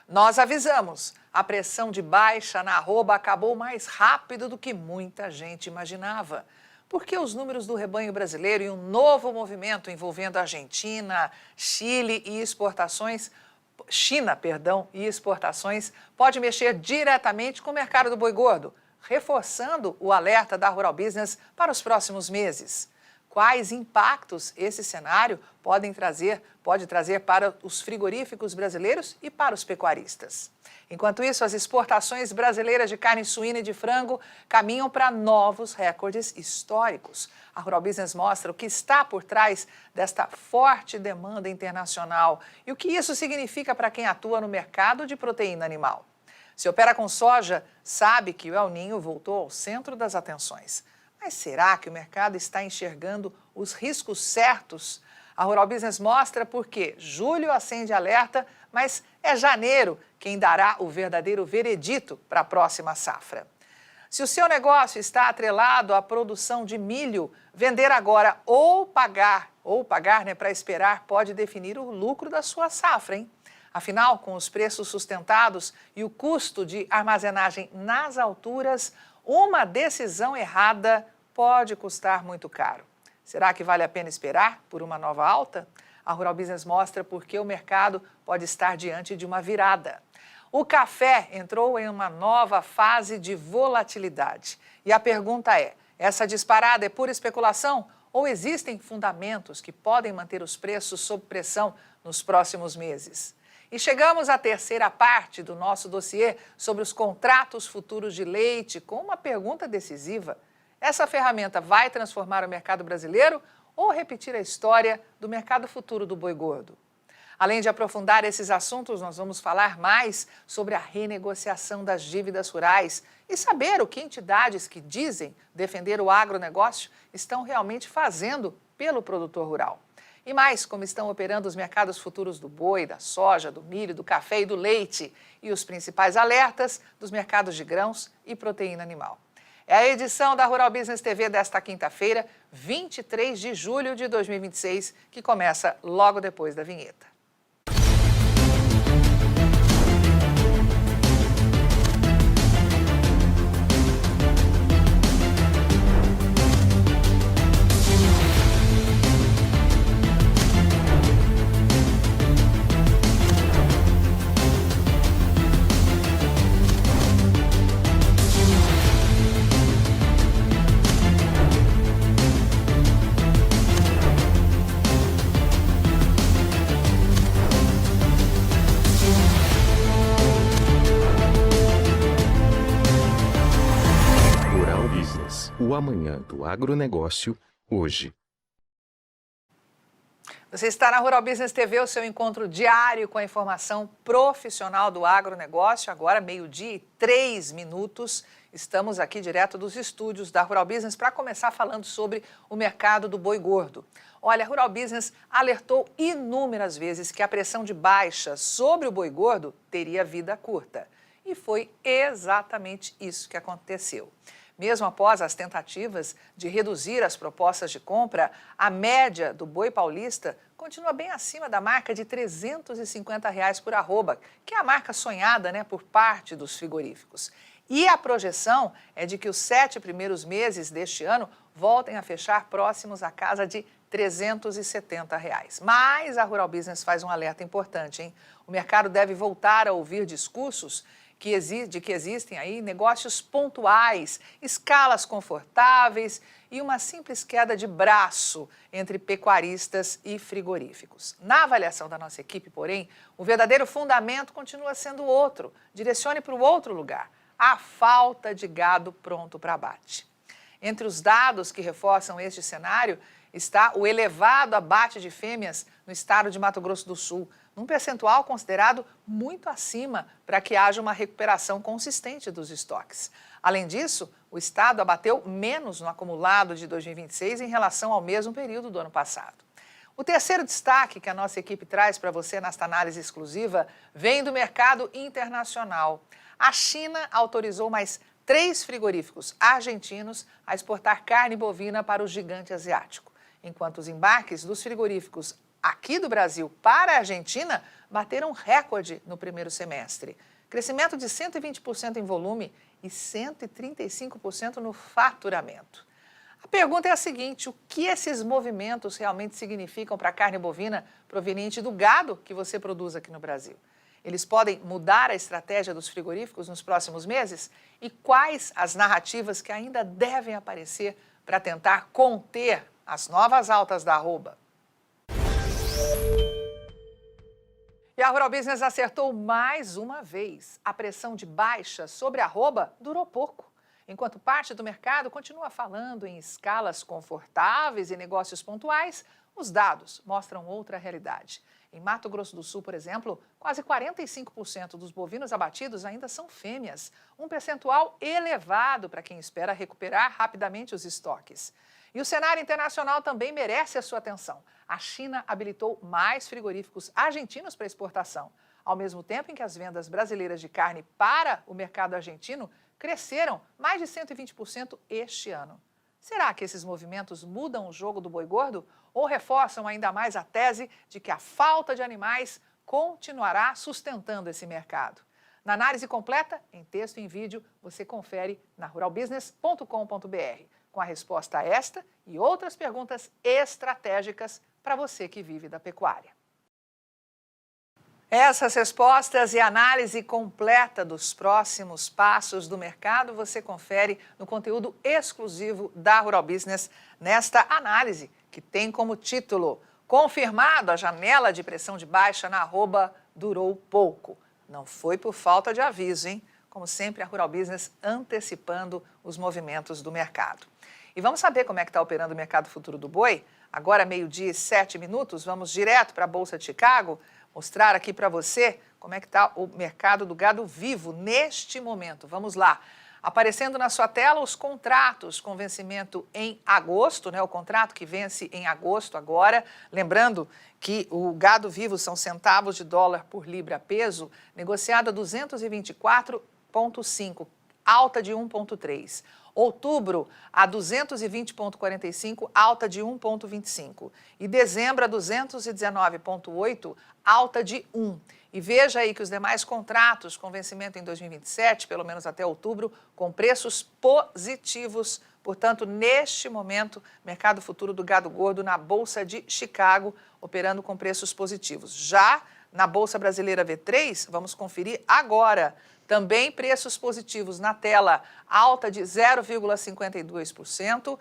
Nós avisamos, a pressão de baixa na arroba acabou mais rápido do que muita gente imaginava. Porque os números do rebanho brasileiro e um novo movimento envolvendo Argentina, Chile e China e exportações, pode mexer diretamente com o mercado do boi gordo, reforçando o alerta da Rural Business para os próximos meses. Quais impactos esse cenário pode trazer para os frigoríficos brasileiros e para os pecuaristas? Enquanto isso, as exportações brasileiras de carne suína e de frango caminham para novos recordes históricos. A Rural Business mostra o que está por trás desta forte demanda internacional e o que isso significa para quem atua no mercado de proteína animal. Se opera com soja, sabe que o El Niño voltou ao centro das atenções. Mas será que o mercado está enxergando os riscos certos? A Rural Business mostra porque julho acende alerta, mas é janeiro quem dará o verdadeiro veredito para a próxima safra. Se o seu negócio está atrelado à produção de milho, vender agora ou pagar para esperar pode definir o lucro da sua safra, hein? Afinal, com os preços sustentados e o custo de armazenagem nas alturas, uma decisão errada pode custar muito caro. Será que vale a pena esperar por uma nova alta? A Rural Business mostra porque o mercado pode estar diante de uma virada. O café entrou em uma nova fase de volatilidade. E a pergunta é, essa disparada é pura especulação ou existem fundamentos que podem manter os preços sob pressão nos próximos meses? E chegamos à terceira parte do nosso dossiê sobre os contratos futuros de leite com uma pergunta decisiva. Essa ferramenta vai transformar o mercado brasileiro ou repetir a história do mercado futuro do boi gordo? Além de aprofundar esses assuntos, nós vamos falar mais sobre a renegociação das dívidas rurais e saber o que entidades que dizem defender o agronegócio estão realmente fazendo pelo produtor rural. E mais, como estão operando os mercados futuros do boi, da soja, do milho, do café e do leite e os principais alertas dos mercados de grãos e proteína animal. É a edição da Rural Business TV desta quinta-feira, 23 de julho de 2026, que começa logo depois da vinheta. O amanhã do agronegócio, hoje. Você está na Rural Business TV, o seu encontro diário com a informação profissional do agronegócio. Agora, 12h03. Estamos aqui direto dos estúdios da Rural Business para começar falando sobre o mercado do boi gordo. Olha, a Rural Business alertou inúmeras vezes que a pressão de baixa sobre o boi gordo teria vida curta. E foi exatamente isso que aconteceu. Mesmo após as tentativas de reduzir as propostas de compra, a média do boi paulista continua bem acima da marca de R$ 350 por arroba, que é a marca sonhada, por parte dos frigoríficos. E a projeção é de que os 7 primeiros meses deste ano voltem a fechar próximos à casa de R$ 370. Mas a Rural Business faz um alerta importante, hein? O mercado deve voltar a ouvir discursos de que existem aí negócios pontuais, escalas confortáveis e uma simples queda de braço entre pecuaristas e frigoríficos. Na avaliação da nossa equipe, porém, o verdadeiro fundamento continua sendo outro. Direcione para o outro lugar, a falta de gado pronto para abate. Entre os dados que reforçam este cenário está o elevado abate de fêmeas no estado de Mato Grosso do Sul, num percentual considerado muito acima para que haja uma recuperação consistente dos estoques. Além disso, o estado abateu menos no acumulado de 2026 em relação ao mesmo período do ano passado. O terceiro destaque que a nossa equipe traz para você nesta análise exclusiva vem do mercado internacional. A China autorizou mais 3 frigoríficos argentinos a exportar carne bovina para o gigante asiático, enquanto os embarques dos frigoríficos aqui do Brasil para a Argentina bateram recorde no primeiro semestre. Crescimento de 120% em volume e 135% no faturamento. A pergunta é a seguinte: o que esses movimentos realmente significam para a carne bovina proveniente do gado que você produz aqui no Brasil? Eles podem mudar a estratégia dos frigoríficos nos próximos meses? E quais as narrativas que ainda devem aparecer para tentar conter as novas altas da arroba? E a Rural Business acertou mais uma vez. A pressão de baixa sobre a arroba durou pouco. Enquanto parte do mercado continua falando em escalas confortáveis e negócios pontuais, os dados mostram outra realidade. Em Mato Grosso do Sul, por exemplo, quase 45% dos bovinos abatidos ainda são fêmeas, um percentual elevado para quem espera recuperar rapidamente os estoques. E o cenário internacional também merece a sua atenção. A China habilitou mais frigoríficos argentinos para exportação, ao mesmo tempo em que as vendas brasileiras de carne para o mercado argentino cresceram mais de 120% este ano. Será que esses movimentos mudam o jogo do boi gordo ou reforçam ainda mais a tese de que a falta de animais continuará sustentando esse mercado? Na análise completa, em texto e em vídeo, você confere na ruralbusiness.com.br, com a resposta a esta e outras perguntas estratégicas para você que vive da pecuária. Essas respostas e análise completa dos próximos passos do mercado você confere no conteúdo exclusivo da Rural Business nesta análise, que tem como título: confirmado, a janela de pressão de baixa na arroba durou pouco. Não foi por falta de aviso, hein? Como sempre, a Rural Business antecipando os movimentos do mercado. E vamos saber como é que está operando o mercado futuro do boi? Agora, 12:07, vamos direto para a Bolsa de Chicago, mostrar aqui para você como é que está o mercado do gado vivo neste momento. Vamos lá. Aparecendo na sua tela os contratos com vencimento em agosto, né? O contrato que vence em agosto agora. Lembrando que o gado vivo são centavos de dólar por libra peso, negociado a 224,5, alta de 1,3. Outubro a 220,45, alta de 1,25. E dezembro a 219,8, alta de 1. E veja aí que os demais contratos com vencimento em 2027, pelo menos até outubro, com preços positivos. Portanto, neste momento, mercado futuro do gado gordo na Bolsa de Chicago, operando com preços positivos. Já na Bolsa Brasileira V3, vamos conferir agora. Também preços positivos na tela, alta de 0,52%,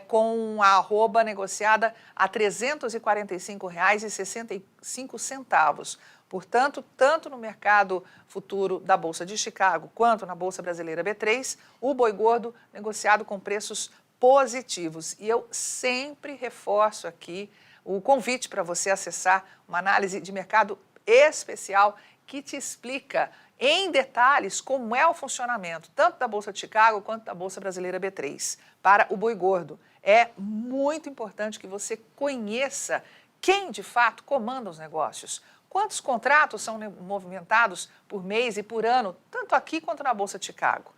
com a arroba negociada a R$ 345,65. Portanto, tanto no mercado futuro da Bolsa de Chicago quanto na Bolsa Brasileira B3, o boi gordo negociado com preços positivos. E eu sempre reforço aqui o convite para você acessar uma análise de mercado especial que te explica em detalhes como é o funcionamento tanto da Bolsa de Chicago quanto da Bolsa Brasileira B3 para o boi gordo. É muito importante que você conheça quem de fato comanda os negócios, quantos contratos são movimentados por mês e por ano, tanto aqui quanto na Bolsa de Chicago.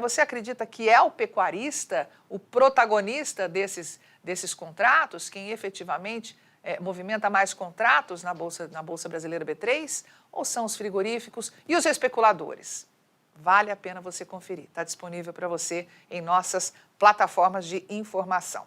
Você acredita que é o pecuarista, o protagonista desses contratos, quem efetivamente movimenta mais contratos na Bolsa Brasileira B3? Ou são os frigoríficos e os especuladores? Vale a pena você conferir. Está disponível para você em nossas plataformas de informação.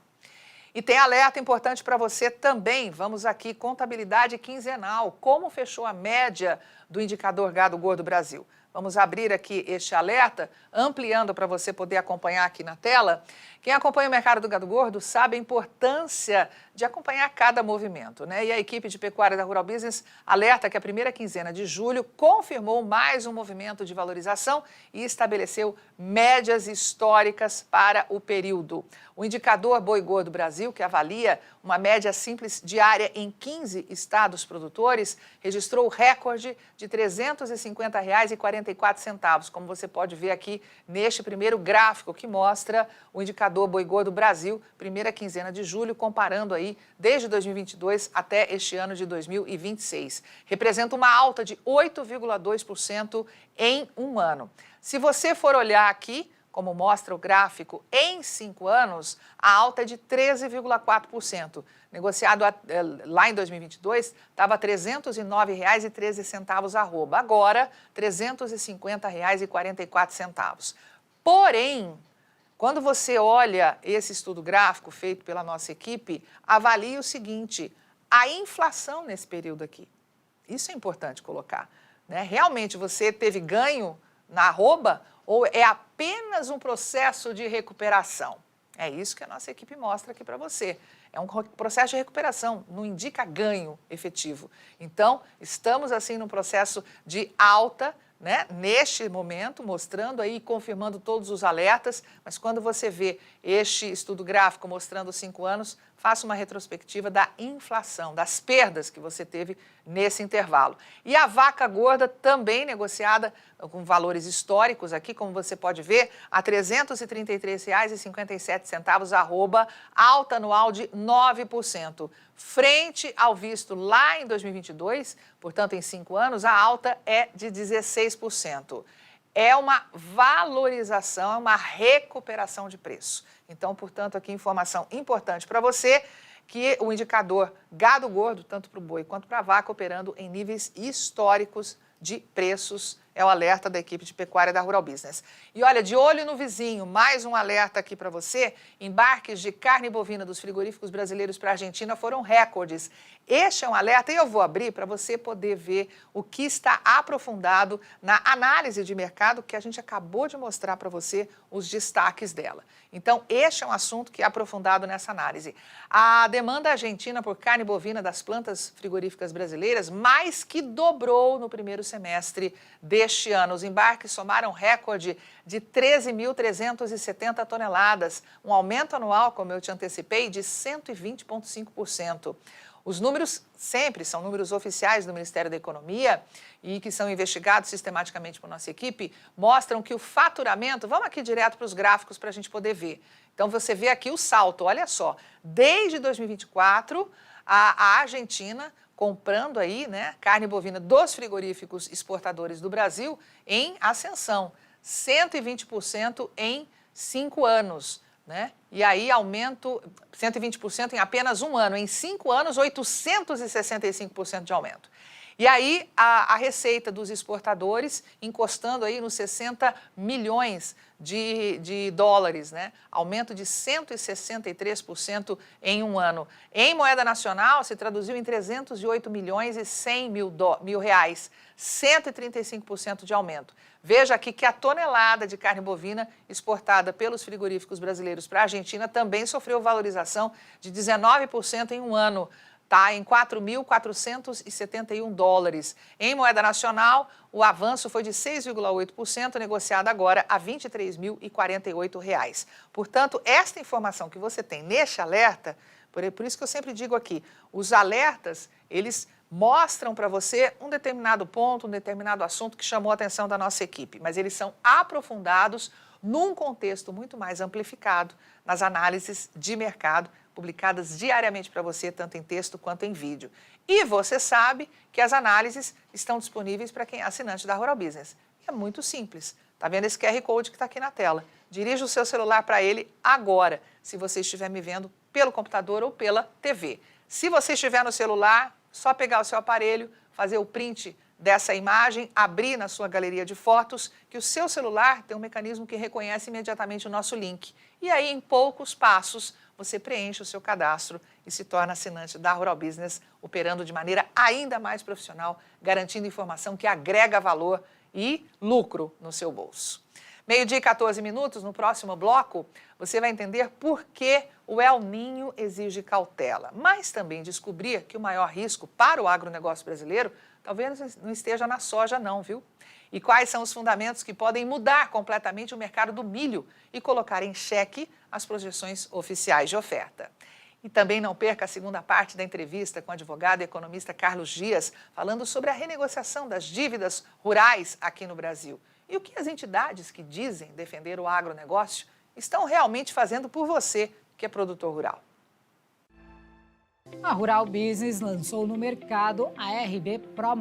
E tem alerta importante para você também. Vamos aqui, contabilidade quinzenal. Como fechou a média do indicador Gado Gordo Brasil? Vamos abrir aqui este alerta, ampliando para você poder acompanhar aqui na tela. Quem acompanha o mercado do gado gordo sabe a importância de acompanhar cada movimento, né? E a equipe de pecuária da Rural Business alerta que a primeira quinzena de julho confirmou mais um movimento de valorização e estabeleceu médias históricas para o período. O indicador Boi Gordo Brasil, que avalia uma média simples diária em 15 estados produtores, registrou o recorde de R$ 350,44, como você pode ver aqui neste primeiro gráfico que mostra o indicador Boi Gordo Brasil, primeira quinzena de julho, comparando aí desde 2022 até este ano de 2026. Representa uma alta de 8,2% em um ano. Se você for olhar aqui, como mostra o gráfico, em 5 anos, a alta é de 13,4%. Negociado lá em 2022, estava R$ 309,13 arroba. Agora, R$ 350,44. Porém, quando você olha esse estudo gráfico feito pela nossa equipe, avalie o seguinte, a inflação nesse período aqui. Isso é importante colocar, né? Realmente você teve ganho na arroba ou é apenas um processo de recuperação? É isso que a nossa equipe mostra aqui para você. É um processo de recuperação, não indica ganho efetivo. Então, estamos assim num processo de alta, né, neste momento, mostrando aí, confirmando todos os alertas, mas quando você vê este estudo gráfico mostrando 5 anos, faça uma retrospectiva da inflação, das perdas que você teve nesse intervalo. E a vaca gorda também negociada com valores históricos aqui, como você pode ver, a R$ 333,57, arroba, alta anual de 9%. Frente ao visto lá em 2022, portanto em 5 anos, a alta é de 16%. É uma valorização, é uma recuperação de preço. Então, portanto, aqui informação importante para você, que o indicador gado gordo, tanto para o boi quanto para a vaca, operando em níveis históricos de preços, é o alerta da equipe de pecuária da Rural Business. E olha, de olho no vizinho, mais um alerta aqui para você, embarques de carne bovina dos frigoríficos brasileiros para a Argentina foram recordes. Este é um alerta e eu vou abrir para você poder ver o que está aprofundado na análise de mercado que a gente acabou de mostrar para você os destaques dela. Então, este é um assunto que é aprofundado nessa análise. A demanda argentina por carne bovina das plantas frigoríficas brasileiras mais que dobrou no primeiro semestre deste ano. Os embarques somaram recorde de 13.370 toneladas, um aumento anual, como eu te antecipei, de 120,5%. Os números sempre são números oficiais do Ministério da Economia e que são investigados sistematicamente por nossa equipe, mostram que o faturamento, vamos aqui direto para os gráficos para a gente poder ver. Então você vê aqui o salto, olha só, desde 2024 a Argentina comprando aí, né, carne bovina dos frigoríficos exportadores do Brasil em ascensão, 120% em 5 anos. Né? E aí aumento 120% em apenas um ano, em 5 anos 865% de aumento. E aí a receita dos exportadores encostando aí nos 60 milhões de dólares, né? Aumento de 163% em um ano. Em moeda nacional se traduziu em 308 milhões e 100 mil reais, 135% de aumento. Veja aqui que a tonelada de carne bovina exportada pelos frigoríficos brasileiros para a Argentina também sofreu valorização de 19% em um ano, tá? Em 4.471 dólares. Em moeda nacional, o avanço foi de 6,8%, negociado agora a R$ 23.048. Portanto, esta informação que você tem neste alerta, por isso que eu sempre digo aqui, os alertas, eles mostram para você um determinado ponto, um determinado assunto que chamou a atenção da nossa equipe, mas eles são aprofundados num contexto muito mais amplificado nas análises de mercado publicadas diariamente para você, tanto em texto quanto em vídeo. E você sabe que as análises estão disponíveis para quem é assinante da Rural Business. É muito simples. Está vendo esse QR Code que está aqui na tela? Dirija o seu celular para ele agora, se você estiver me vendo pelo computador ou pela TV. Se você estiver no celular, só pegar o seu aparelho, fazer o print dessa imagem, abrir na sua galeria de fotos, que o seu celular tem um mecanismo que reconhece imediatamente o nosso link. E aí, em poucos passos, você preenche o seu cadastro e se torna assinante da Rural Business, operando de maneira ainda mais profissional, garantindo informação que agrega valor e lucro no seu bolso. 12h e 14 minutos, no próximo bloco, você vai entender por que o El Niño exige cautela, mas também descobrir que o maior risco para o agronegócio brasileiro talvez não esteja na soja não, viu? E quais são os fundamentos que podem mudar completamente o mercado do milho e colocar em xeque as projeções oficiais de oferta. E também não perca a segunda parte da entrevista com o advogado e economista Carlos Dias, falando sobre a renegociação das dívidas rurais aqui no Brasil. E o que as entidades que dizem defender o agronegócio estão realmente fazendo por você, que é produtor rural. A Rural Business lançou no mercado a RB Pro+.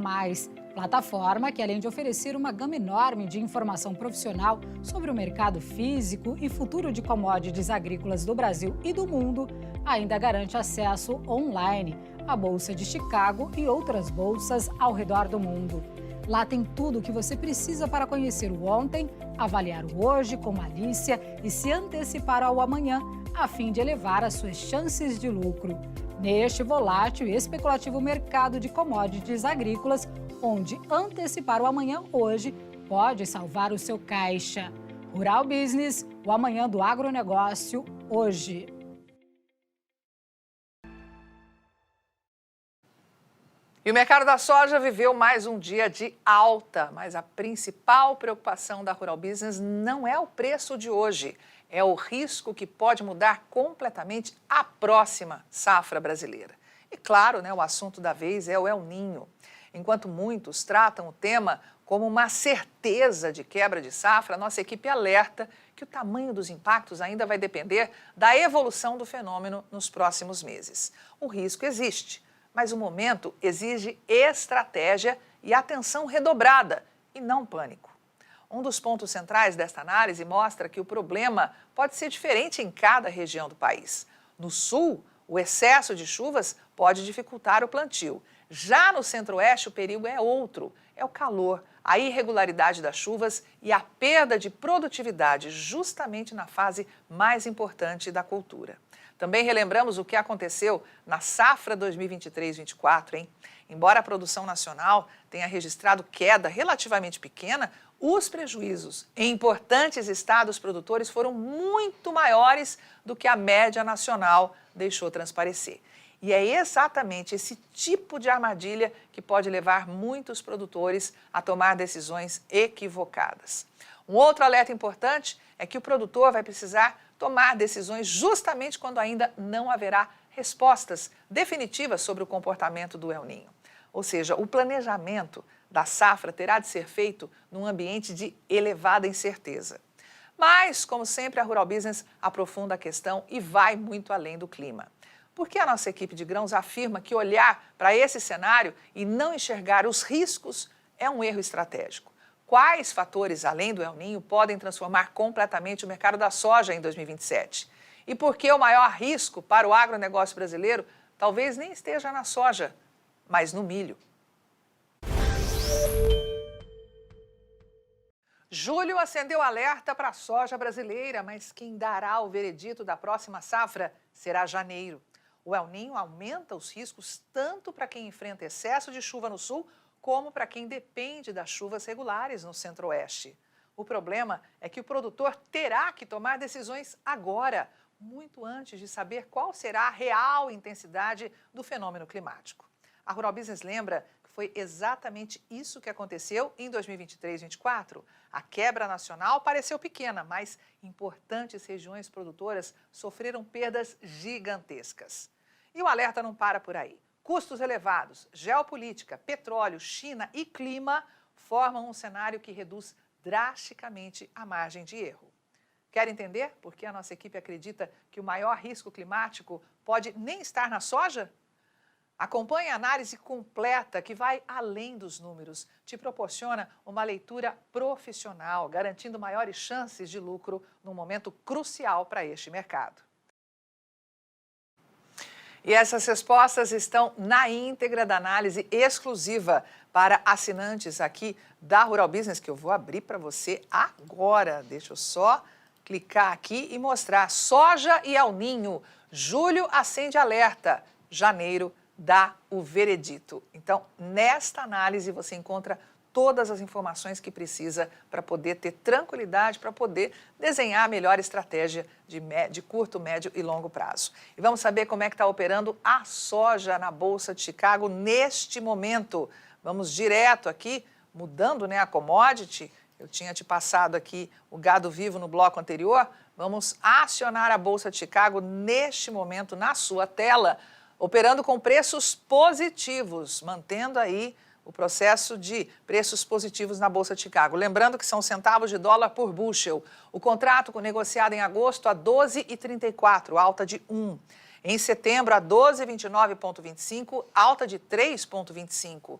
Plataforma que, além de oferecer uma gama enorme de informação profissional sobre o mercado físico e futuro de commodities agrícolas do Brasil e do mundo, ainda garante acesso online à Bolsa de Chicago e outras bolsas ao redor do mundo. Lá tem tudo o que você precisa para conhecer o ontem, avaliar o hoje com malícia e se antecipar ao amanhã, a fim de elevar as suas chances de lucro. Neste volátil e especulativo mercado de commodities agrícolas, onde antecipar o amanhã hoje pode salvar o seu caixa. Rural Business, o amanhã do agronegócio, hoje. E o mercado da soja viveu mais um dia de alta, mas a principal preocupação da Rural Business não é o preço de hoje, é o risco que pode mudar completamente a próxima safra brasileira. E claro, o assunto da vez é o El Niño. Enquanto muitos tratam o tema como uma certeza de quebra de safra, a nossa equipe alerta que o tamanho dos impactos ainda vai depender da evolução do fenômeno nos próximos meses. O risco existe, mas o momento exige estratégia e atenção redobrada, e não pânico. Um dos pontos centrais desta análise mostra que o problema pode ser diferente em cada região do país. No sul, o excesso de chuvas pode dificultar o plantio. Já no centro-oeste, o perigo é outro, é o calor, a irregularidade das chuvas e a perda de produtividade justamente na fase mais importante da cultura. Também relembramos o que aconteceu na safra 2023-24, hein? Embora a produção nacional tenha registrado queda relativamente pequena, os prejuízos em importantes estados produtores foram muito maiores do que a média nacional deixou transparecer. E é exatamente esse tipo de armadilha que pode levar muitos produtores a tomar decisões equivocadas. Um outro alerta importante é que o produtor vai precisar tomar decisões justamente quando ainda não haverá respostas definitivas sobre o comportamento do El Niño. Ou seja, o planejamento da safra terá de ser feito num ambiente de elevada incerteza. Mas, como sempre, a Rural Business aprofunda a questão e vai muito além do clima. Porque a nossa equipe de grãos afirma que olhar para esse cenário e não enxergar os riscos é um erro estratégico. Quais fatores, além do El Niño, podem transformar completamente o mercado da soja em 2027? E por que o maior risco para o agronegócio brasileiro talvez nem esteja na soja, mas no milho? Julho acendeu alerta para a soja brasileira, mas quem dará o veredito da próxima safra será janeiro. O El Niño aumenta os riscos tanto para quem enfrenta excesso de chuva no sul, como para quem depende das chuvas regulares no centro-oeste. O problema é que o produtor terá que tomar decisões agora, muito antes de saber qual será a real intensidade do fenômeno climático. A Rural Business lembra que foi exatamente isso que aconteceu em 2023-24. A quebra nacional pareceu pequena, mas importantes regiões produtoras sofreram perdas gigantescas. E o alerta não para por aí. Custos elevados, geopolítica, petróleo, China e clima formam um cenário que reduz drasticamente a margem de erro. Quer entender por que a nossa equipe acredita que o maior risco climático pode nem estar na soja? Acompanhe a análise completa que vai além dos números, te proporciona uma leitura profissional, garantindo maiores chances de lucro num momento crucial para este mercado. E essas respostas estão na íntegra da análise exclusiva para assinantes aqui da Rural Business, que eu vou abrir para você agora. Deixa eu só clicar aqui e mostrar. Soja e El Niño. Julho acende alerta. Janeiro dá o veredito. Então, nesta análise você encontra todas as informações que precisa para poder ter tranquilidade, para poder desenhar a melhor estratégia de curto, médio e longo prazo. E vamos saber como é que está operando a soja na Bolsa de Chicago neste momento. Vamos direto aqui, mudando a commodity. Eu tinha te passado aqui o gado vivo no bloco anterior. Vamos acionar a Bolsa de Chicago neste momento na sua tela, operando com preços positivos, mantendo aí o processo de preços positivos na Bolsa de Chicago. Lembrando que são centavos de dólar por bushel. O contrato negociado em agosto a 12,34, alta de 1. Em setembro a 12,29,25, alta de 3,25.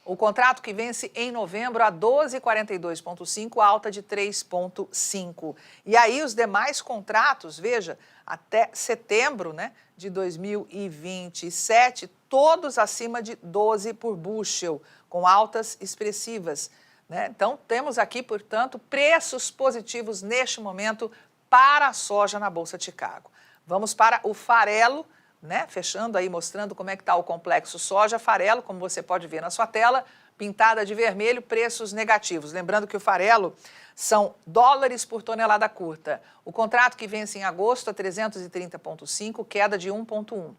O contrato que vence em novembro a 12,42,5, alta de 3,5. E aí os demais contratos, veja, até setembro, né, de 2027, todos acima de 12 por bushel, com altas expressivas, né? Então, temos aqui, portanto, preços positivos neste momento para a soja na Bolsa de Chicago. Vamos para o farelo, né? Fechando aí, mostrando como é que está o complexo soja. Farelo, como você pode ver na sua tela, pintada de vermelho, preços negativos. Lembrando que o farelo são dólares por tonelada curta. O contrato que vence em agosto a 330,5, queda de 1,1.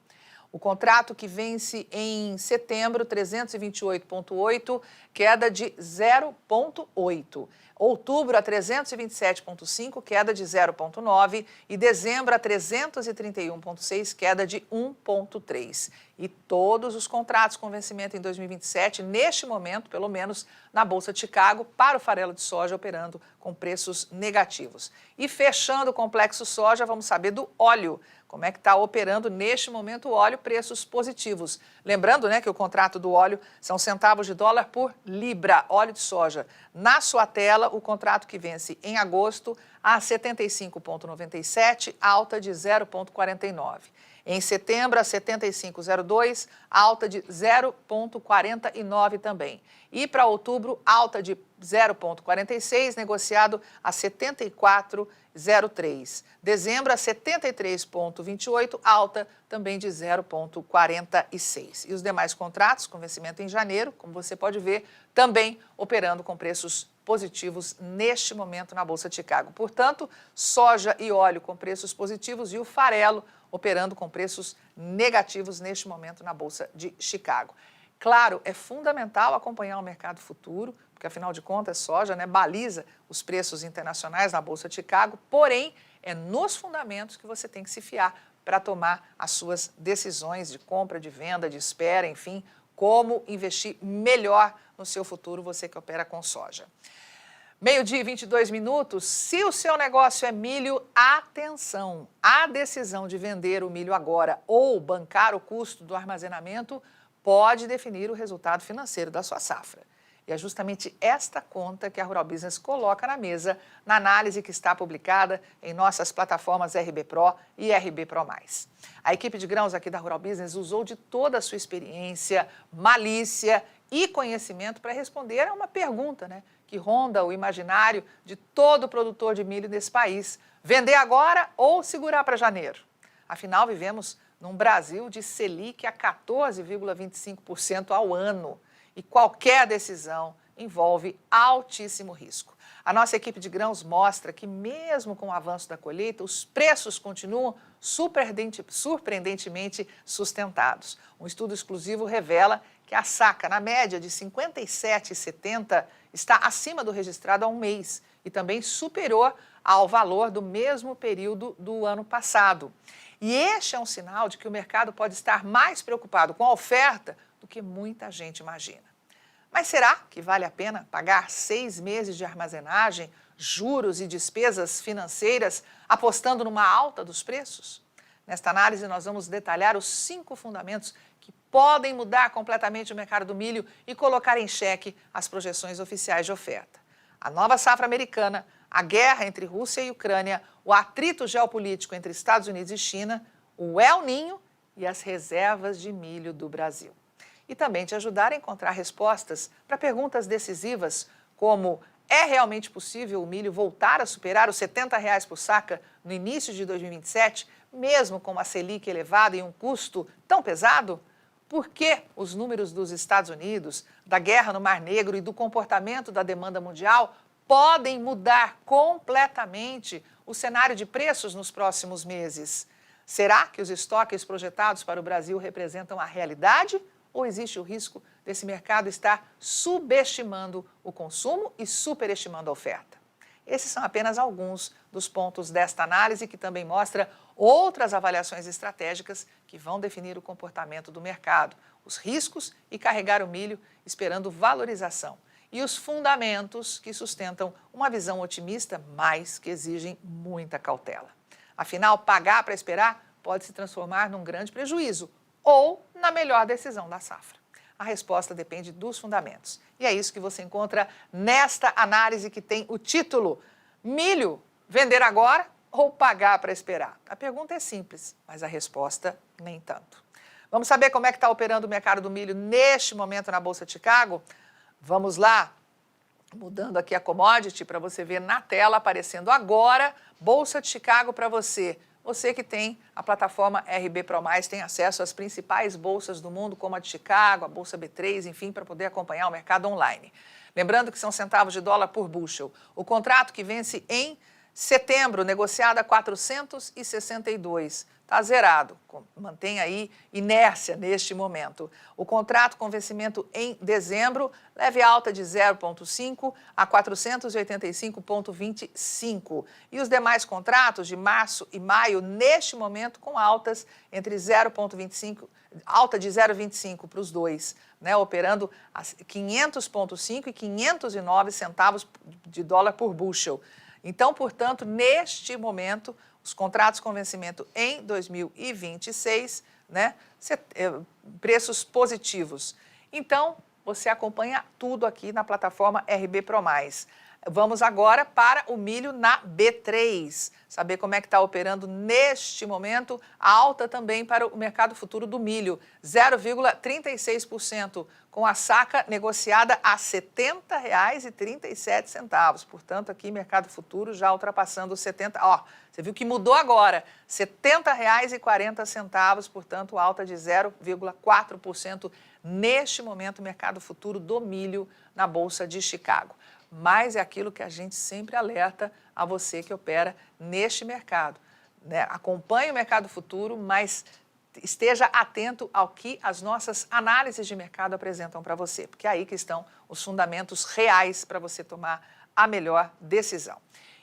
O contrato que vence em setembro, 328,8, queda de 0,8. Outubro a 327,5, queda de 0,9. E dezembro a 331,6, queda de 1,3. E todos os contratos com vencimento em 2027, neste momento, pelo menos na Bolsa de Chicago, para o farelo de soja operando com preços negativos. E fechando o complexo soja, vamos saber do óleo. Como é que está operando neste momento o óleo, preços positivos. Lembrando, né, que o contrato do óleo são centavos de dólar por libra, óleo de soja. Na sua tela, o contrato que vence em agosto a 75,97, alta de 0,49. Em setembro, a 75,02, alta de 0,49 também. E para outubro, alta de 0,46, negociado a 74,03. Dezembro, a 73,28, alta também de 0,46. E os demais contratos, com vencimento em janeiro, como você pode ver, também operando com preços positivos neste momento na Bolsa de Chicago. Portanto, soja e óleo com preços positivos e o farelo operando com preços negativos neste momento na Bolsa de Chicago. Claro, é fundamental acompanhar o mercado futuro, porque afinal de contas, soja, né, baliza os preços internacionais na Bolsa de Chicago, porém, é nos fundamentos que você tem que se fiar para tomar as suas decisões de compra, de venda, de espera, enfim, como investir melhor no seu futuro, você que opera com soja. 12h e 22 minutos, se o seu negócio é milho, atenção! A decisão de vender o milho agora ou bancar o custo do armazenamento pode definir o resultado financeiro da sua safra. E é justamente esta conta que a Rural Business coloca na mesa na análise que está publicada em nossas plataformas RB Pro e RB Pro+. A equipe de grãos aqui da Rural Business usou de toda a sua experiência, malícia e conhecimento para responder a uma pergunta, né, que ronda o imaginário de todo produtor de milho desse país. Vender agora ou segurar para janeiro? Afinal, vivemos num Brasil de Selic a 14,25% ao ano. E qualquer decisão envolve altíssimo risco. A nossa equipe de grãos mostra que, mesmo com o avanço da colheita, os preços continuam surpreendentemente sustentados. Um estudo exclusivo revela que a saca, na média de R$ 57,70, está acima do registrado há um mês e também superior ao valor do mesmo período do ano passado. E este é um sinal de que o mercado pode estar mais preocupado com a oferta do que muita gente imagina. Mas será que vale a pena pagar 6 meses de armazenagem, juros e despesas financeiras apostando numa alta dos preços? Nesta análise, nós vamos detalhar os 5 fundamentos que podem mudar completamente o mercado do milho e colocar em xeque as projeções oficiais de oferta. A nova safra americana, a guerra entre Rússia e Ucrânia, o atrito geopolítico entre Estados Unidos e China, o El Niño e as reservas de milho do Brasil. E também te ajudar a encontrar respostas para perguntas decisivas como: é realmente possível o milho voltar a superar os R$ 70 por saca no início de 2027, mesmo com uma Selic elevada e um custo tão pesado? Por que os números dos Estados Unidos, da guerra no Mar Negro e do comportamento da demanda mundial podem mudar completamente o cenário de preços nos próximos meses? Será que os estoques projetados para o Brasil representam a realidade? Ou existe o risco desse mercado estar subestimando o consumo e superestimando a oferta? Esses são apenas alguns dos pontos desta análise, que também mostra outras avaliações estratégicas que vão definir o comportamento do mercado, os riscos e carregar o milho esperando valorização, e os fundamentos que sustentam uma visão otimista, mas que exigem muita cautela. Afinal, pagar para esperar pode se transformar num grande prejuízo ou na melhor decisão da safra. A resposta depende dos fundamentos. E é isso que você encontra nesta análise que tem o título: milho, vender agora ou pagar para esperar? A pergunta é simples, mas a resposta nem tanto. Vamos saber como é que está operando o mercado do milho neste momento na Bolsa de Chicago? Vamos lá, mudando aqui a commodity para você ver na tela, aparecendo agora, Bolsa de Chicago para você. Você que tem a plataforma RB Pro+, tem acesso às principais bolsas do mundo, como a de Chicago, a Bolsa B3, enfim, para poder acompanhar o mercado online. Lembrando que são centavos de dólar por bushel. O contrato que vence em setembro, negociado a 462. Está zerado, mantém aí inércia neste momento. O contrato com vencimento em dezembro, leve alta de 0,5 a 485,25. E os demais contratos de março e maio, neste momento, com altas entre 0,25, alta de 0,25 para os dois, né, operando a 500,5 e 509 centavos de dólar por bushel. Então, portanto, neste momento, os contratos com vencimento em 2026, né, preços positivos. Então, você acompanha tudo aqui na plataforma RB Pro+. Vamos agora para o milho na B3, saber como é que está operando neste momento. A alta também para o mercado futuro do milho, 0,36%, com a saca negociada a R$ 70,37. Portanto, aqui mercado futuro já ultrapassando os 70. Ó, você viu que mudou agora, R$ 70,40, portanto, alta de 0,4% neste momento, mercado futuro do milho na Bolsa de Chicago. Mas é aquilo que a gente sempre alerta a você que opera neste mercado, né? Acompanhe o mercado futuro, mas esteja atento ao que as nossas análises de mercado apresentam para você, porque é aí que estão os fundamentos reais para você tomar a melhor decisão.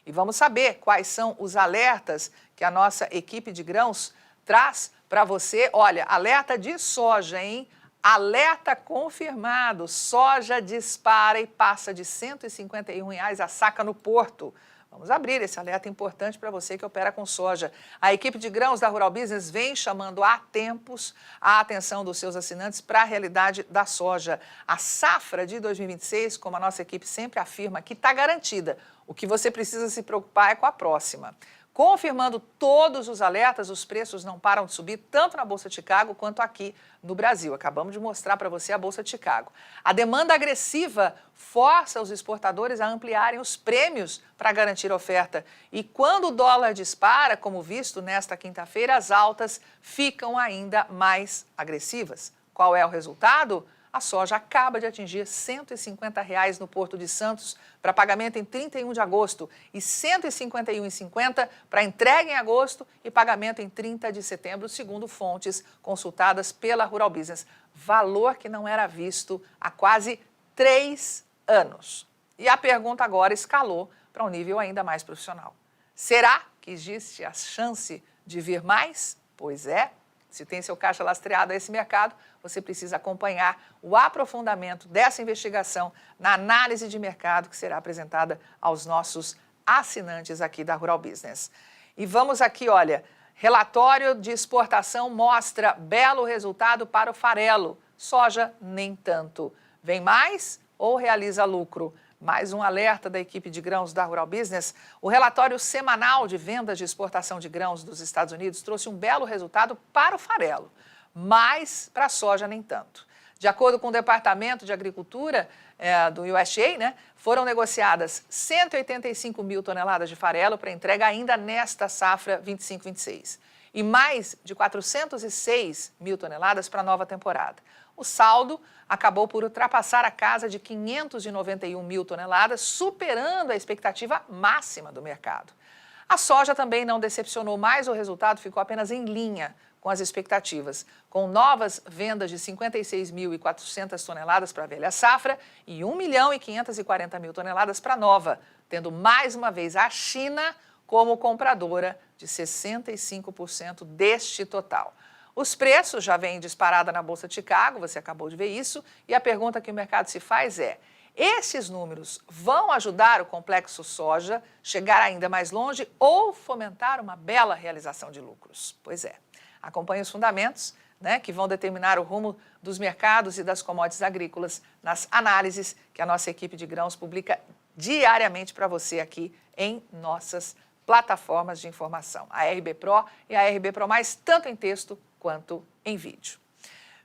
E vamos saber quais são os alertas que a nossa equipe de grãos traz para você. Olha, alerta de soja, hein? Alerta confirmado, soja dispara e passa de R$ 151 a saca no porto. Vamos abrir esse alerta importante para você que opera com soja. A equipe de grãos da Rural Business vem chamando há tempos a atenção dos seus assinantes para a realidade da soja. A safra de 2026, como a nossa equipe sempre afirma, que está garantida. O que você precisa se preocupar é com a próxima. Confirmando todos os alertas, os preços não param de subir, tanto na Bolsa de Chicago quanto aqui no Brasil. Acabamos de mostrar para você a Bolsa de Chicago. A demanda agressiva força os exportadores a ampliarem os prêmios para garantir a oferta. E quando o dólar dispara, como visto nesta quinta-feira, as altas ficam ainda mais agressivas. Qual é o resultado? A soja acaba de atingir R$ 150 no Porto de Santos para pagamento em 31 de agosto e R$ 151,50 para entrega em agosto e pagamento em 30 de setembro, segundo fontes consultadas pela Rural Business. Valor que não era visto há quase 3 anos. E a pergunta agora escalou para um nível ainda mais profissional. Será que existe a chance de vir mais? Pois é. Se tem seu caixa lastreado a esse mercado, você precisa acompanhar o aprofundamento dessa investigação na análise de mercado que será apresentada aos nossos assinantes aqui da Rural Business. E vamos aqui, olha, relatório de exportação mostra belo resultado para o farelo. Soja, nem tanto. Vem mais ou realiza lucro? Mais um alerta da equipe de grãos da Rural Business. O relatório semanal de vendas de exportação de grãos dos Estados Unidos trouxe um belo resultado para o farelo, mas para a soja nem tanto. De acordo com o Departamento de Agricultura do USA, né, foram negociadas 185 mil toneladas de farelo para entrega ainda nesta safra 25-26 e mais de 406 mil toneladas para a nova temporada. O saldo acabou por ultrapassar a casa de 591 mil toneladas, superando a expectativa máxima do mercado. A soja também não decepcionou, mas o resultado ficou apenas em linha com as expectativas, com novas vendas de 56.400 toneladas para a velha safra e 1.540.000 toneladas para a nova, tendo mais uma vez a China como compradora de 65% deste total. Os preços já vêm disparada na Bolsa de Chicago, você acabou de ver isso, e a pergunta que o mercado se faz é: esses números vão ajudar o complexo soja chegar ainda mais longe ou fomentar uma bela realização de lucros? Pois é. Acompanhe os fundamentos né, que vão determinar o rumo dos mercados e das commodities agrícolas nas análises que a nossa equipe de grãos publica diariamente para você aqui em nossas plataformas de informação, a RB Pro e a RB Pro Mais, tanto em texto quanto em vídeo.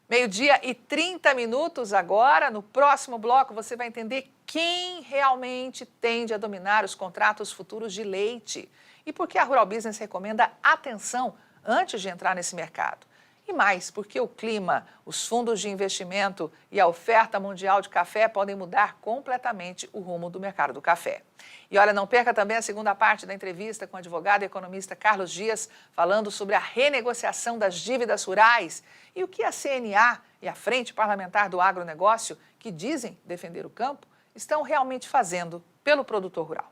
12h30 agora. No próximo bloco você vai entender quem realmente tende a dominar os contratos futuros de leite e por que a Rural Business recomenda atenção antes de entrar nesse mercado. E mais, porque o clima, os fundos de investimento e a oferta mundial de café podem mudar completamente o rumo do mercado do café. E olha, não perca também a segunda parte da entrevista com o advogado e economista Carlos Dias, falando sobre a renegociação das dívidas rurais e o que a CNA e a Frente Parlamentar do Agronegócio, que dizem defender o campo, estão realmente fazendo pelo produtor rural.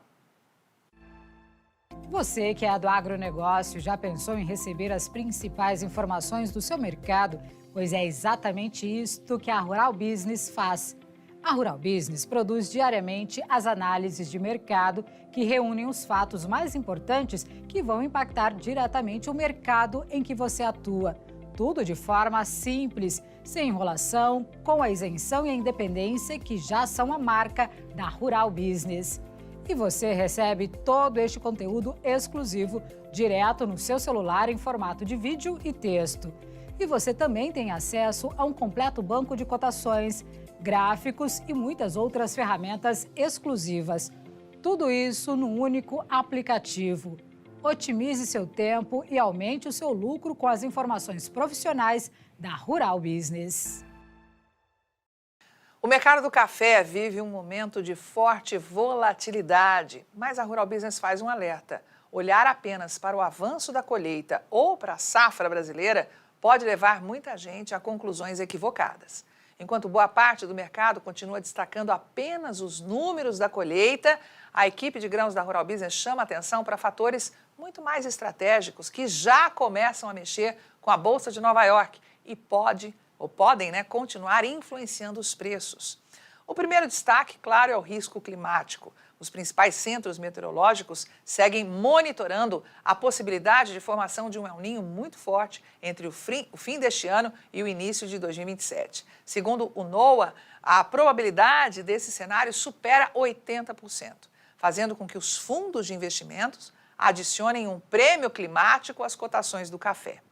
Você que é do agronegócio já pensou em receber as principais informações do seu mercado? Pois é exatamente isto que a Rural Business faz. A Rural Business produz diariamente as análises de mercado que reúnem os fatos mais importantes que vão impactar diretamente o mercado em que você atua. Tudo de forma simples, sem enrolação, com a isenção e a independência que já são a marca da Rural Business. E você recebe todo este conteúdo exclusivo direto no seu celular em formato de vídeo e texto. E você também tem acesso a um completo banco de cotações, gráficos e muitas outras ferramentas exclusivas. Tudo isso num único aplicativo. Otimize seu tempo e aumente o seu lucro com as informações profissionais da Rural Business. O mercado do café vive um momento de forte volatilidade, mas a Rural Business faz um alerta. Olhar apenas para o avanço da colheita ou para a safra brasileira pode levar muita gente a conclusões equivocadas. Enquanto boa parte do mercado continua destacando apenas os números da colheita, a equipe de grãos da Rural Business chama atenção para fatores muito mais estratégicos que já começam a mexer com a Bolsa de Nova York e podem continuar influenciando os preços. O primeiro destaque, claro, é o risco climático. Os principais centros meteorológicos seguem monitorando a possibilidade de formação de um El Niño muito forte entre o fim deste ano e o início de 2027. Segundo o NOAA, a probabilidade desse cenário supera 80%, fazendo com que os fundos de investimentos adicionem um prêmio climático às cotações do café.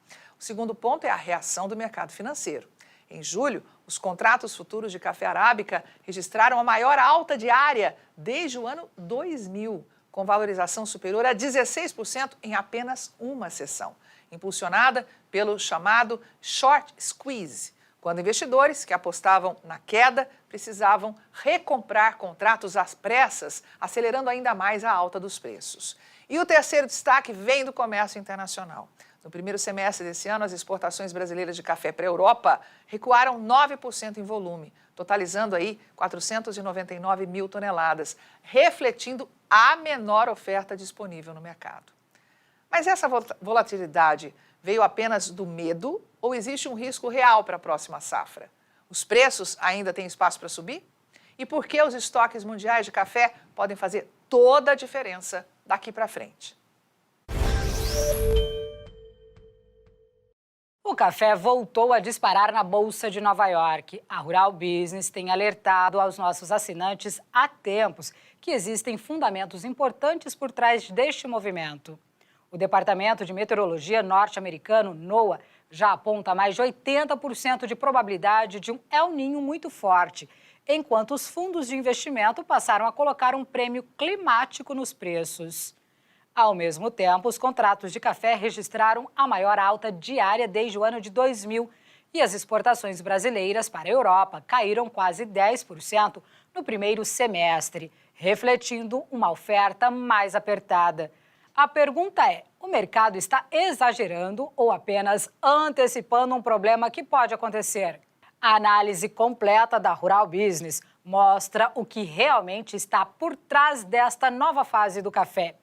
O segundo ponto é a reação do mercado financeiro. Em julho, os contratos futuros de café arábica registraram a maior alta diária desde o ano 2000, com valorização superior a 16% em apenas uma sessão, impulsionada pelo chamado short squeeze, quando investidores que apostavam na queda precisavam recomprar contratos às pressas, acelerando ainda mais a alta dos preços. E o terceiro destaque vem do comércio internacional. No primeiro semestre desse ano, as exportações brasileiras de café para a Europa recuaram 9% em volume, totalizando aí 499 mil toneladas, refletindo a menor oferta disponível no mercado. Mas essa volatilidade veio apenas do medo ou existe um risco real para a próxima safra? Os preços ainda têm espaço para subir? E por que os estoques mundiais de café podem fazer toda a diferença daqui para frente? O café voltou a disparar na Bolsa de Nova York. A Rural Business tem alertado aos nossos assinantes há tempos que existem fundamentos importantes por trás deste movimento. O Departamento de Meteorologia norte-americano, NOAA, já aponta mais de 80% de probabilidade de um El Niño muito forte, enquanto os fundos de investimento passaram a colocar um prêmio climático nos preços. Ao mesmo tempo, os contratos de café registraram a maior alta diária desde o ano de 2000 e as exportações brasileiras para a Europa caíram quase 10% no primeiro semestre, refletindo uma oferta mais apertada. A pergunta é, o mercado está exagerando ou apenas antecipando um problema que pode acontecer? A análise completa da Rural Business mostra o que realmente está por trás desta nova fase do café.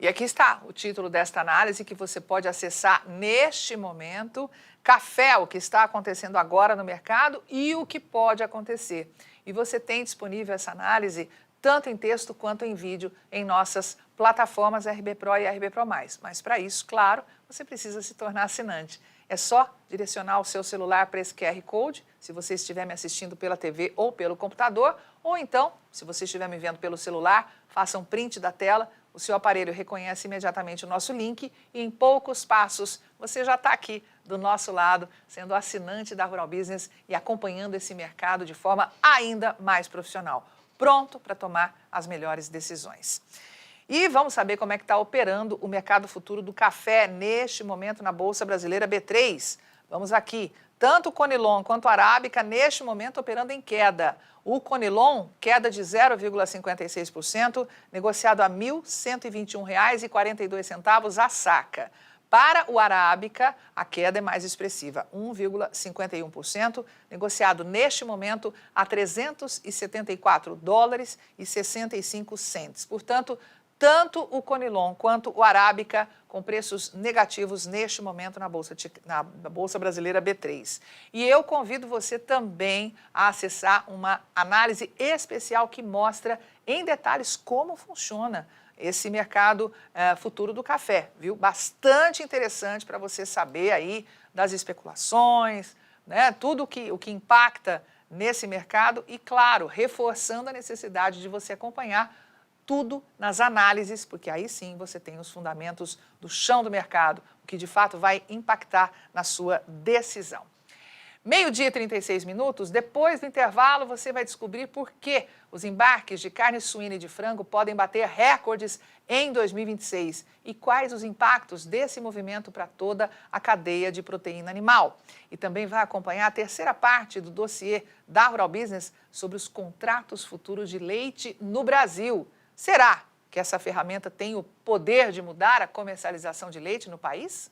E aqui está o título desta análise que você pode acessar neste momento. Café, o que está acontecendo agora no mercado e o que pode acontecer. E você tem disponível essa análise tanto em texto quanto em vídeo em nossas plataformas RB Pro e RB Pro+. Mas para isso, claro, você precisa se tornar assinante. É só direcionar o seu celular para esse QR Code, se você estiver me assistindo pela TV ou pelo computador, ou então, se você estiver me vendo pelo celular, faça um print da tela, o seu aparelho reconhece imediatamente o nosso link e em poucos passos você já está aqui do nosso lado, sendo assinante da Rural Business e acompanhando esse mercado de forma ainda mais profissional, pronto para tomar as melhores decisões. E vamos saber como é que está operando o mercado futuro do café neste momento na Bolsa Brasileira B3. Vamos aqui. Tanto o Conilon quanto a Arábica, neste momento, operando em queda. O Conilon, queda de 0,56%, negociado a R$ 1.121,42 a saca. Para o Arábica, a queda é mais expressiva, 1,51%, negociado neste momento a $374,65. Portanto, tanto o Conilon quanto o Arábica com preços negativos neste momento na Bolsa Brasileira B3. E eu convido você também a acessar uma análise especial que mostra em detalhes como funciona esse mercado futuro do café, viu? Bastante interessante para você saber aí das especulações, né? Tudo o que impacta nesse mercado e, claro, reforçando a necessidade de você acompanhar tudo nas análises, porque aí sim você tem os fundamentos do chão do mercado, o que de fato vai impactar na sua decisão. 12h e 36 minutos, depois do intervalo você vai descobrir por que os embarques de carne suína e de frango podem bater recordes em 2026 e quais os impactos desse movimento para toda a cadeia de proteína animal. E também vai acompanhar a terceira parte do dossiê da Rural Business sobre os contratos futuros de leite no Brasil. Será que essa ferramenta tem o poder de mudar a comercialização de leite no país?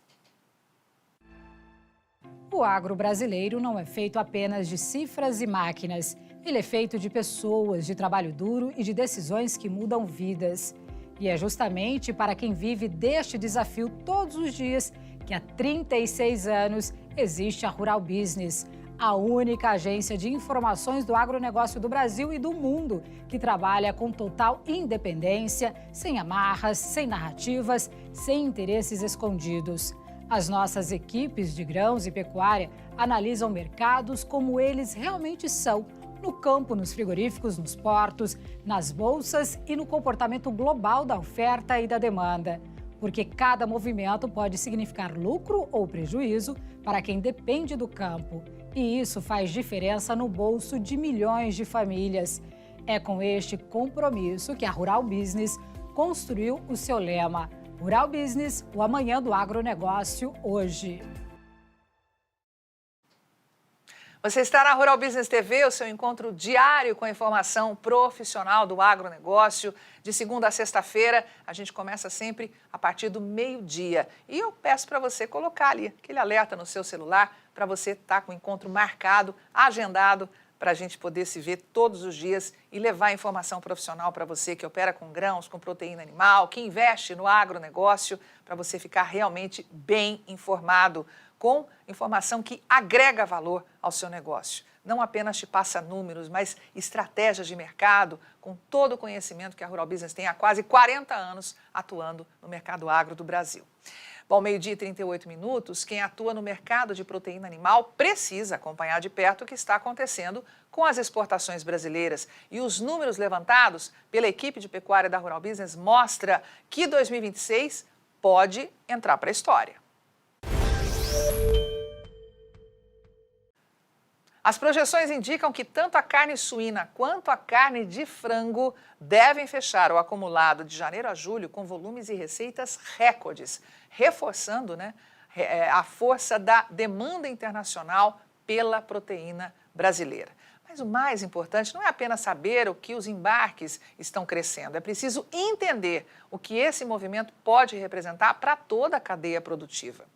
O agro brasileiro não é feito apenas de cifras e máquinas. Ele é feito de pessoas, de trabalho duro e de decisões que mudam vidas. E é justamente para quem vive deste desafio todos os dias que há 36 anos existe a Rural Business, a única agência de informações do agronegócio do Brasil e do mundo, que trabalha com total independência, sem amarras, sem narrativas, sem interesses escondidos. As nossas equipes de grãos e pecuária analisam mercados como eles realmente são, no campo, nos frigoríficos, nos portos, nas bolsas e no comportamento global da oferta e da demanda. Porque cada movimento pode significar lucro ou prejuízo para quem depende do campo. E isso faz diferença no bolso de milhões de famílias. É com este compromisso que a Rural Business construiu o seu lema: Rural Business, o amanhã do agronegócio, hoje. Você está na Rural Business TV, o seu encontro diário com a informação profissional do agronegócio. De segunda a sexta-feira, a gente começa sempre a partir do meio-dia. E eu peço para você colocar ali aquele alerta no seu celular para você estar com o encontro marcado, agendado, para a gente poder se ver todos os dias e levar informação profissional para você que opera com grãos, com proteína animal, que investe no agronegócio, para você ficar realmente bem informado, com informação que agrega valor ao seu negócio. Não apenas te passa números, mas estratégias de mercado, com todo o conhecimento que a Rural Business tem há quase 40 anos atuando no mercado agro do Brasil. Bom, 12h e 38 minutos, quem atua no mercado de proteína animal precisa acompanhar de perto o que está acontecendo com as exportações brasileiras. E os números levantados pela equipe de pecuária da Rural Business mostra que 2026 pode entrar para a história. As projeções indicam que tanto a carne suína quanto a carne de frango devem fechar o acumulado de janeiro a julho com volumes e receitas recordes, reforçando, a força da demanda internacional pela proteína brasileira. Mas o mais importante não é apenas saber o que os embarques estão crescendo, é preciso entender o que esse movimento pode representar para toda a cadeia produtiva.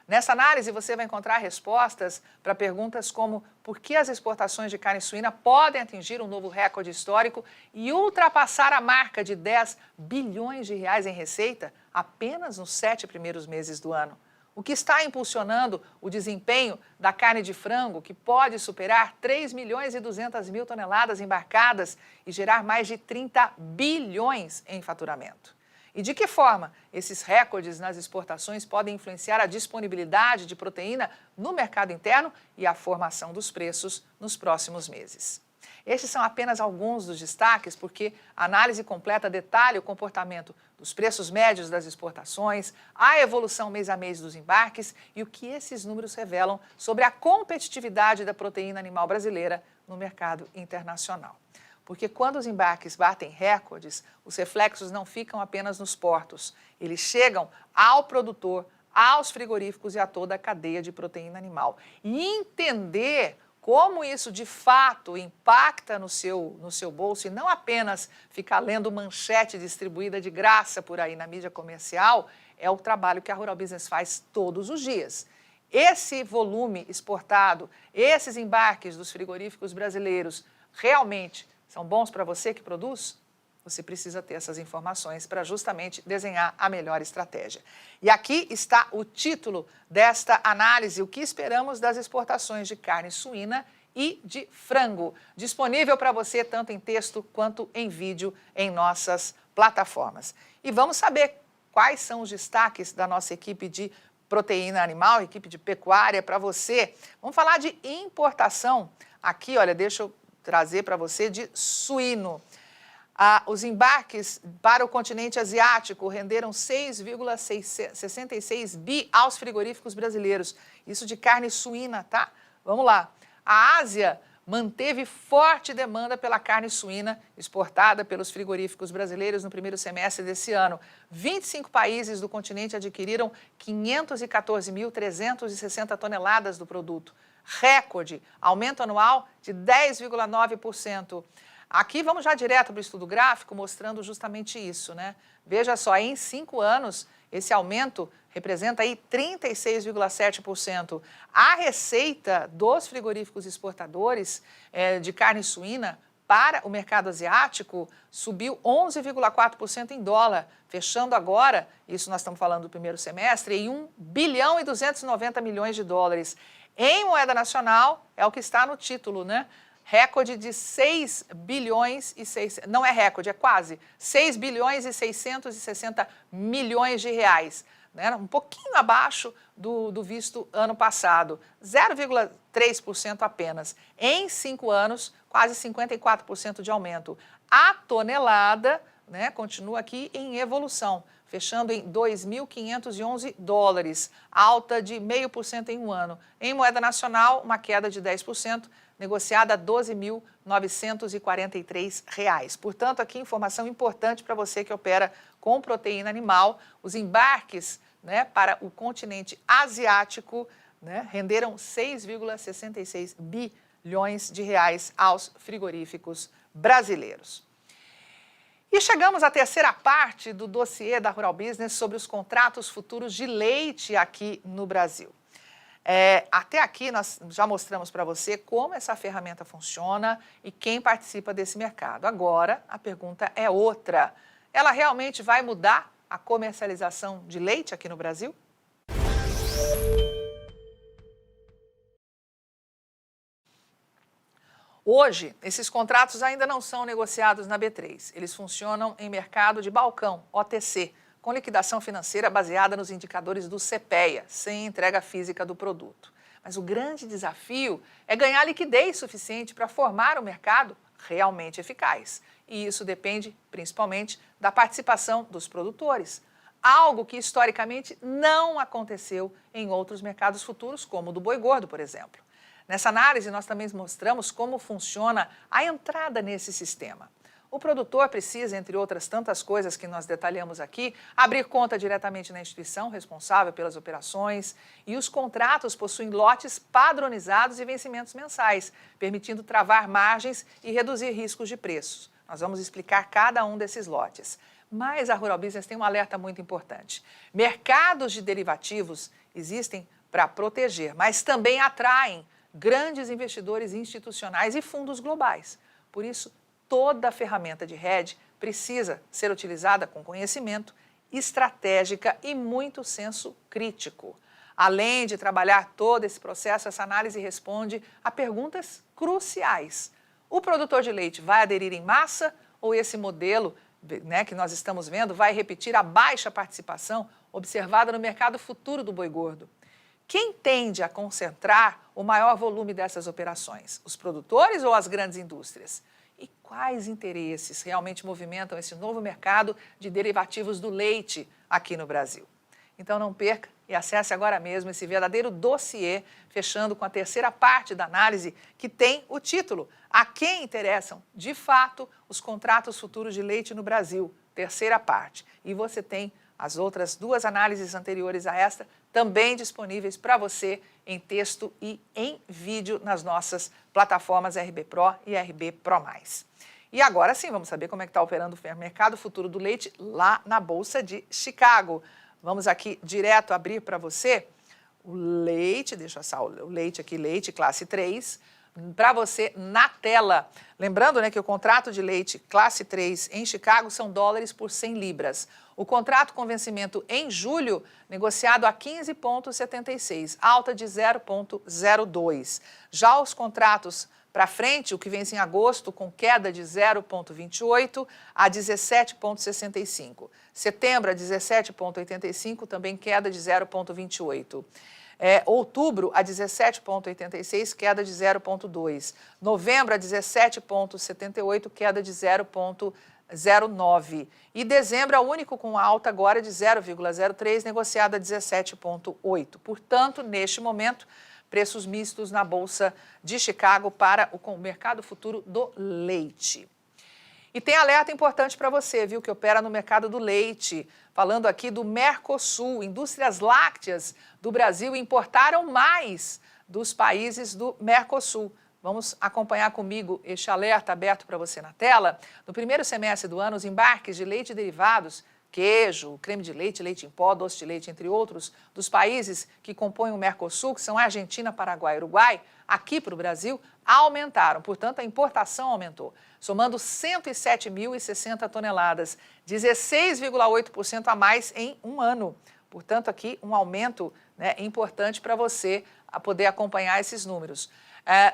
Nessa análise, você vai encontrar respostas para perguntas como por que as exportações de carne suína podem atingir um novo recorde histórico e ultrapassar a marca de 10 bilhões de reais em receita apenas nos 7 primeiros meses do ano. O que está impulsionando o desempenho da carne de frango, que pode superar 3 milhões e 200 mil toneladas embarcadas e gerar mais de 30 bilhões em faturamento. E de que forma esses recordes nas exportações podem influenciar a disponibilidade de proteína no mercado interno e a formação dos preços nos próximos meses. Estes são apenas alguns dos destaques, porque a análise completa detalha o comportamento dos preços médios das exportações, a evolução mês a mês dos embarques e o que esses números revelam sobre a competitividade da proteína animal brasileira no mercado internacional. Porque quando os embarques batem recordes, os reflexos não ficam apenas nos portos. Eles chegam ao produtor, aos frigoríficos e a toda a cadeia de proteína animal. E entender como isso de fato impacta no seu bolso e não apenas ficar lendo manchete distribuída de graça por aí na mídia comercial, é o trabalho que a Rural Business faz todos os dias. Esse volume exportado, esses embarques dos frigoríficos brasileiros, realmente são bons para você que produz? Você precisa ter essas informações para justamente desenhar a melhor estratégia. E aqui está o título desta análise, o que esperamos das exportações de carne suína e de frango, disponível para você tanto em texto quanto em vídeo em nossas plataformas. E vamos saber quais são os destaques da nossa equipe de proteína animal, equipe de pecuária para você. Vamos falar de importação. Aqui, olha, deixa eu trazer para você de suíno. Os embarques para o continente asiático renderam 6,66 bi aos frigoríficos brasileiros. Isso de carne suína, tá? Vamos lá. A Ásia manteve forte demanda pela carne suína exportada pelos frigoríficos brasileiros no primeiro semestre desse ano. 25 países do continente adquiriram 514.360 toneladas do produto. Recorde, aumento anual de 10,9%. Aqui vamos já direto para o estudo gráfico, mostrando justamente isso, né? Veja só, em 5 anos, esse aumento representa aí 36,7%. A receita dos frigoríficos exportadores de carne suína para o mercado asiático subiu 11,4% em dólar, fechando agora, isso nós estamos falando do primeiro semestre, em 1 bilhão e 290 milhões de dólares. Em moeda nacional, é o que está no título, né? Recorde de 6 bilhões e 600, não é recorde, é quase, 6 bilhões e 660 milhões de reais, né? Um pouquinho abaixo do visto ano passado, 0,3% apenas. Em 5 anos, quase 54% de aumento. A tonelada, né, continua aqui em evolução, fechando em 2.511 dólares, alta de 0,5% em um ano. Em moeda nacional, uma queda de 10%, negociada a R$ 12.943. Portanto, aqui informação importante para você que opera com proteína animal. Os embarques, né, para o continente asiático, né, renderam 6,66 bilhões de reais aos frigoríficos brasileiros. E chegamos à terceira parte do dossiê da Rural Business sobre os contratos futuros de leite aqui no Brasil. Até aqui nós já mostramos para você como essa ferramenta funciona e quem participa desse mercado. Agora, a pergunta é outra. Ela realmente vai mudar a comercialização de leite aqui no Brasil? Hoje, esses contratos ainda não são negociados na B3. Eles funcionam em mercado de balcão, OTC, com liquidação financeira baseada nos indicadores do CPEA, sem entrega física do produto. Mas o grande desafio é ganhar liquidez suficiente para formar um mercado realmente eficaz. E isso depende, principalmente, da participação dos produtores. Algo que, historicamente, não aconteceu em outros mercados futuros, como o do boi gordo, por exemplo. Nessa análise, nós também mostramos como funciona a entrada nesse sistema. O produtor precisa, entre outras tantas coisas que nós detalhamos aqui, abrir conta diretamente na instituição responsável pelas operações, e os contratos possuem lotes padronizados e vencimentos mensais, permitindo travar margens e reduzir riscos de preços. Nós vamos explicar cada um desses lotes. Mas a Rural Business tem um alerta muito importante. Mercados de derivativos existem para proteger, mas também atraem grandes investidores institucionais e fundos globais. Por isso, toda a ferramenta de hedge precisa ser utilizada com conhecimento, estratégica e muito senso crítico. Além de trabalhar todo esse processo, essa análise responde a perguntas cruciais. O produtor de leite vai aderir em massa ou esse modelo né, que nós estamos vendo vai repetir a baixa participação observada no mercado futuro do boi gordo. Quem tende a concentrar o maior volume dessas operações? Os produtores ou as grandes indústrias? E quais interesses realmente movimentam esse novo mercado de derivativos do leite aqui no Brasil? Então não perca e acesse agora mesmo esse verdadeiro dossiê, fechando com a terceira parte da análise, que tem o título A quem interessam, de fato, os contratos futuros de leite no Brasil, terceira parte. E você tem as outras duas análises anteriores a esta também disponíveis para você em texto e em vídeo nas nossas plataformas RB Pro e RB Pro+. E agora sim, vamos saber como é que está operando o mercado futuro do leite lá na Bolsa de Chicago. Vamos aqui direto abrir para você o leite, deixa eu assar o leite aqui, leite classe 3, para você na tela. Lembrando, né, que o contrato de leite classe 3 em Chicago são dólares por 100 libras. O contrato com vencimento em julho, negociado a 15,76, alta de 0,02. Já os contratos para frente, o que vence em agosto, com queda de 0,28 a 17,65. Setembro a 17,85, também queda de 0,28. Outubro a 17,86, queda de 0,2. Novembro a 17,78, queda de 0,09. E dezembro é o único com alta agora de 0,03, negociada a 17,8. Portanto, neste momento, preços mistos na Bolsa de Chicago para o mercado futuro do leite. E tem alerta importante para você, viu, que opera no mercado do leite. Falando aqui do Mercosul, indústrias lácteas do Brasil importaram mais dos países do Mercosul. Vamos acompanhar comigo este alerta aberto para você na tela. No primeiro semestre do ano, os embarques de leite e derivados, queijo, creme de leite, leite em pó, doce de leite, entre outros, dos países que compõem o Mercosul, que são Argentina, Paraguai e Uruguai, aqui para o Brasil, aumentaram. Portanto, a importação aumentou, somando 107.060 toneladas, 16,8% a mais em um ano. Portanto, aqui um aumento, né, importante para você poder acompanhar esses números.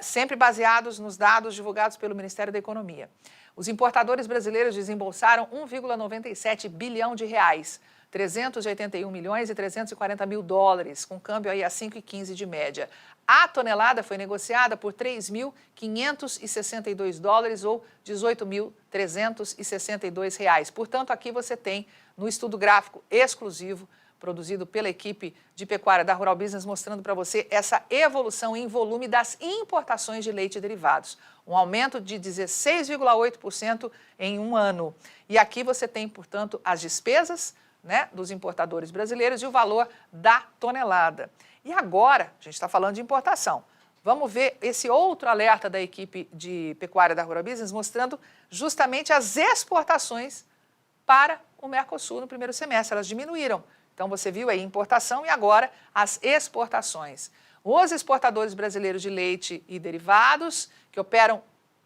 Sempre baseados nos dados divulgados pelo Ministério da Economia. Os importadores brasileiros desembolsaram 1,97 bilhão de reais, 381 milhões e 340 mil dólares, com câmbio aí a 5,15 de média. A tonelada foi negociada por 3.562 dólares ou 18.362 reais. Portanto, aqui você tem no estudo gráfico exclusivo produzido pela equipe de pecuária da Rural Business, mostrando para você essa evolução em volume das importações de leite e derivados. Um aumento de 16,8% em um ano. E aqui você tem, portanto, as despesas, né, dos importadores brasileiros e o valor da tonelada. E agora, a gente está falando de importação. Vamos ver esse outro alerta da equipe de pecuária da Rural Business, mostrando justamente as exportações para o Mercosul no primeiro semestre. Elas diminuíram. Então, você viu aí importação e agora as exportações. Os exportadores brasileiros de leite e derivados, que operam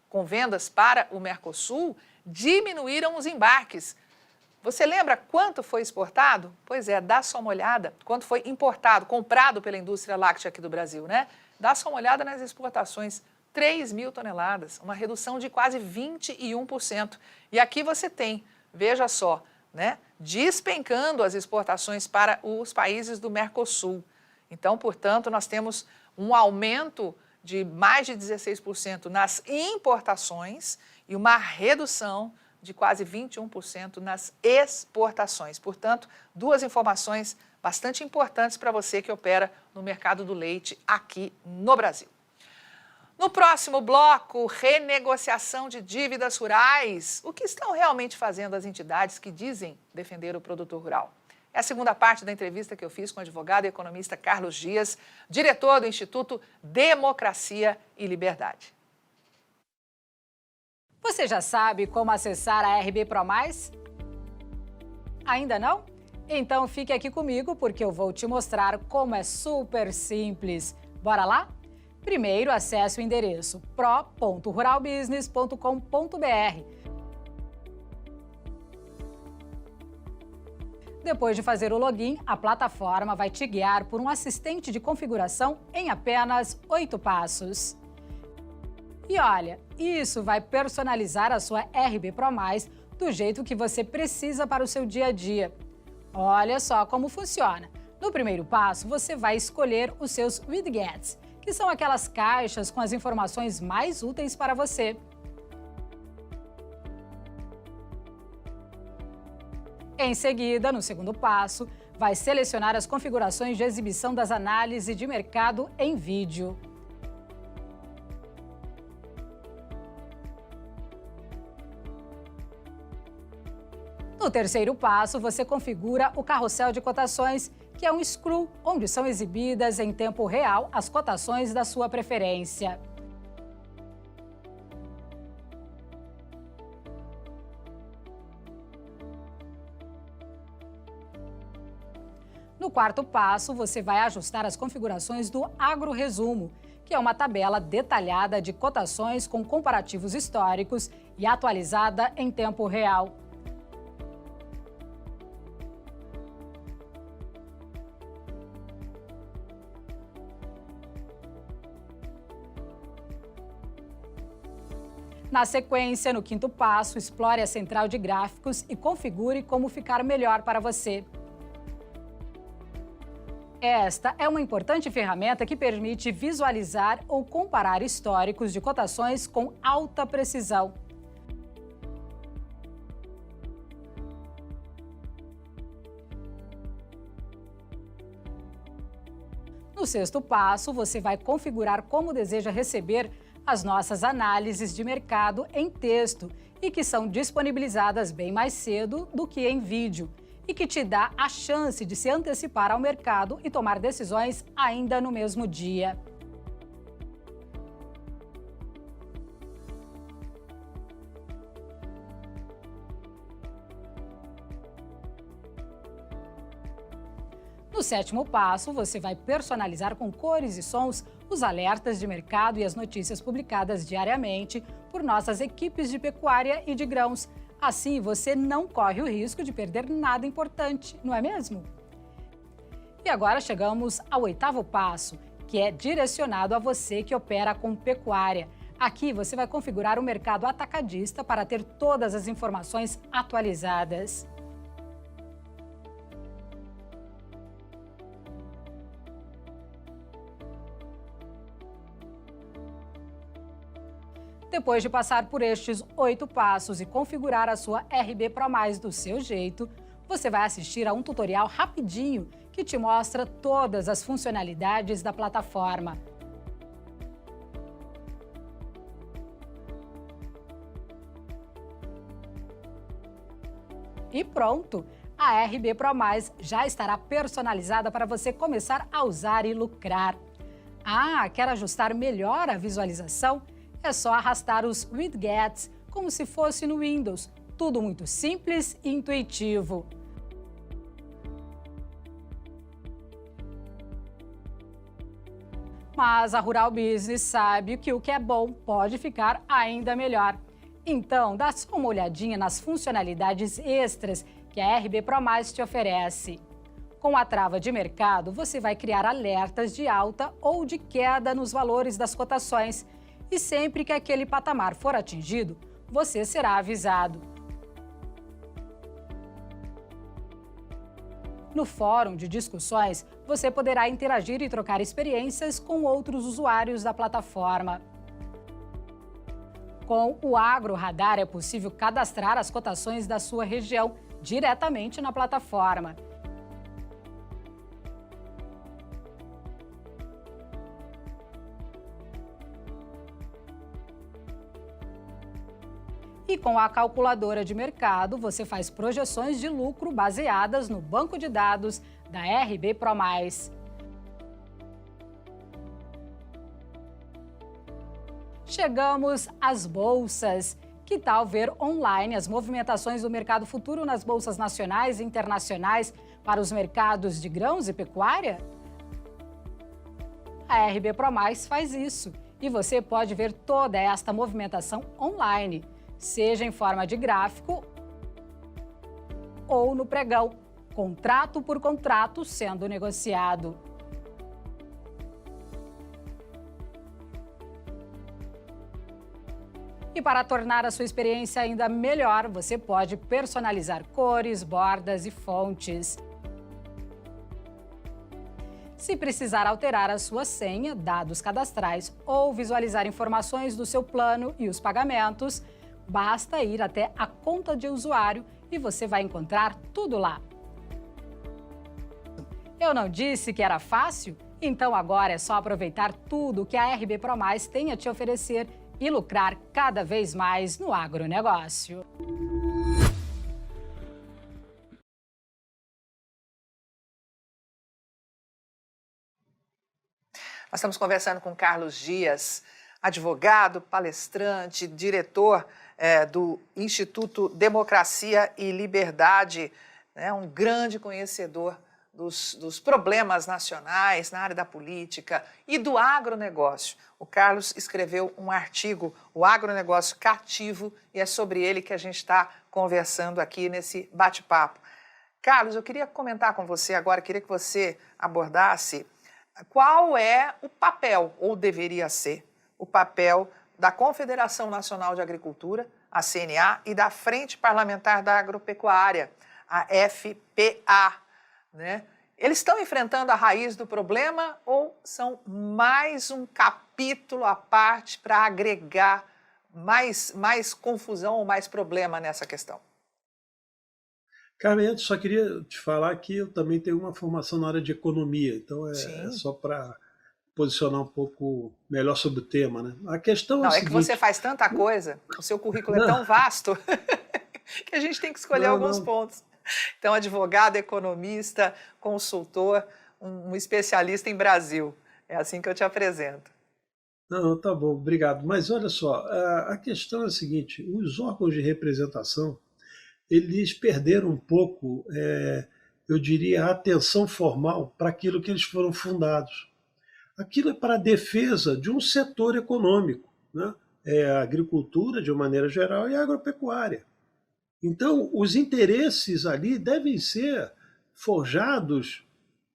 com vendas para o Mercosul, diminuíram os embarques. Você lembra quanto foi exportado? Pois é, dá só uma olhada. Quanto foi importado, comprado pela indústria láctea aqui do Brasil, né? Dá só uma olhada nas exportações. 3.000 toneladas, uma redução de quase 21%. E aqui você tem, veja só, né, despencando as exportações para os países do Mercosul. Então, portanto, nós temos um aumento de mais de 16% nas importações e uma redução de quase 21% nas exportações. Portanto, duas informações bastante importantes para você que opera no mercado do leite aqui no Brasil. No próximo bloco, renegociação de dívidas rurais. O que estão realmente fazendo as entidades que dizem defender o produtor rural? É a segunda parte da entrevista que eu fiz com o advogado e economista Carlos Dias, diretor do Instituto Democracia e Liberdade. Você já sabe como acessar a RB Pro+? Ainda não? Então fique aqui comigo porque eu vou te mostrar como é super simples. Bora lá? Primeiro, acesse o endereço pro.ruralbusiness.com.br. Depois de fazer o login, a plataforma vai te guiar por um assistente de configuração em apenas 8 passos. E olha, isso vai personalizar a sua RB Pro Mais do jeito que você precisa para o seu dia a dia. Olha só como funciona. No primeiro passo, você vai escolher os seus widgets, que são aquelas caixas com as informações mais úteis para você. Em seguida, no segundo passo, vai selecionar as configurações de exibição das análises de mercado em vídeo. No terceiro passo, você configura o carrossel de cotações, que é um scroll onde são exibidas em tempo real as cotações da sua preferência. No quarto passo, você vai ajustar as configurações do Agro Resumo, que é uma tabela detalhada de cotações com comparativos históricos e atualizada em tempo real. Na sequência, no quinto passo, explore a central de gráficos e configure como ficar melhor para você. Esta é uma importante ferramenta que permite visualizar ou comparar históricos de cotações com alta precisão. No sexto passo, você vai configurar como deseja receber as nossas análises de mercado em texto e que são disponibilizadas bem mais cedo do que em vídeo e que te dá a chance de se antecipar ao mercado e tomar decisões ainda no mesmo dia. No sétimo passo, você vai personalizar com cores e sons os alertas de mercado e as notícias publicadas diariamente por nossas equipes de pecuária e de grãos. Assim, você não corre o risco de perder nada importante, não é mesmo? E agora chegamos ao oitavo passo, que é direcionado a você que opera com pecuária. Aqui você vai configurar o mercado atacadista para ter todas as informações atualizadas. Depois de passar por estes 8 passos e configurar a sua RB Pro Mais do seu jeito, você vai assistir a um tutorial rapidinho que te mostra todas as funcionalidades da plataforma. E pronto! A RB Pro Mais já estará personalizada para você começar a usar e lucrar. Ah, quer ajustar melhor a visualização? É só arrastar os widgets como se fosse no Windows. Tudo muito simples e intuitivo. Mas a Rural Business sabe que o que é bom pode ficar ainda melhor. Então, dá só uma olhadinha nas funcionalidades extras que a RB Pro Mais te oferece. Com a trava de mercado, você vai criar alertas de alta ou de queda nos valores das cotações. E sempre que aquele patamar for atingido, você será avisado. No fórum de discussões, você poderá interagir e trocar experiências com outros usuários da plataforma. Com o Agro Radar é possível cadastrar as cotações da sua região diretamente na plataforma. E com a calculadora de mercado, você faz projeções de lucro baseadas no banco de dados da RB Pro Mais. Chegamos às bolsas. Que tal ver online as movimentações do mercado futuro nas bolsas nacionais e internacionais para os mercados de grãos e pecuária? A RB Pro Mais faz isso e você pode ver toda esta movimentação online, seja em forma de gráfico ou no pregão, contrato por contrato sendo negociado. E para tornar a sua experiência ainda melhor, você pode personalizar cores, bordas e fontes. Se precisar alterar a sua senha, dados cadastrais ou visualizar informações do seu plano e os pagamentos, basta ir até a conta de usuário e você vai encontrar tudo lá. Eu não disse que era fácil? Então agora é só aproveitar tudo que a RB Pro Mais tem a te oferecer e lucrar cada vez mais no agronegócio. Nós estamos conversando com Carlos Dias, advogado, palestrante, diretor do Instituto Democracia e Liberdade, né, um grande conhecedor dos problemas nacionais na área da política e do agronegócio. O Carlos escreveu um artigo, O Agronegócio Cativo, e é sobre ele que a gente está conversando aqui nesse bate-papo. Carlos, eu queria comentar com você agora, queria que você abordasse qual é o papel, ou deveria ser, o papel da Confederação Nacional de Agricultura, a CNA, e da Frente Parlamentar da Agropecuária, a FPA, né? Eles estão enfrentando a raiz do problema ou são mais um capítulo à parte para agregar mais confusão ou mais problema nessa questão? Carmen, só queria te falar que eu também tenho uma formação na área de economia, então é Sim. só para posicionar um pouco melhor sobre o tema, né? A questão Não, é o é que seguinte... você faz tanta coisa, o seu currículo é tão vasto que a gente tem que escolher alguns pontos. Então, advogado, economista, consultor, um especialista em Brasil. É assim que eu te apresento. Não, tá bom, obrigado. Mas olha só, a questão é a seguinte, os órgãos de representação, eles perderam um pouco, eu diria, a atenção formal para aquilo que eles foram fundados. Aquilo é para a defesa de um setor econômico, né? É a agricultura, de uma maneira geral, e a agropecuária. Então, os interesses ali devem ser forjados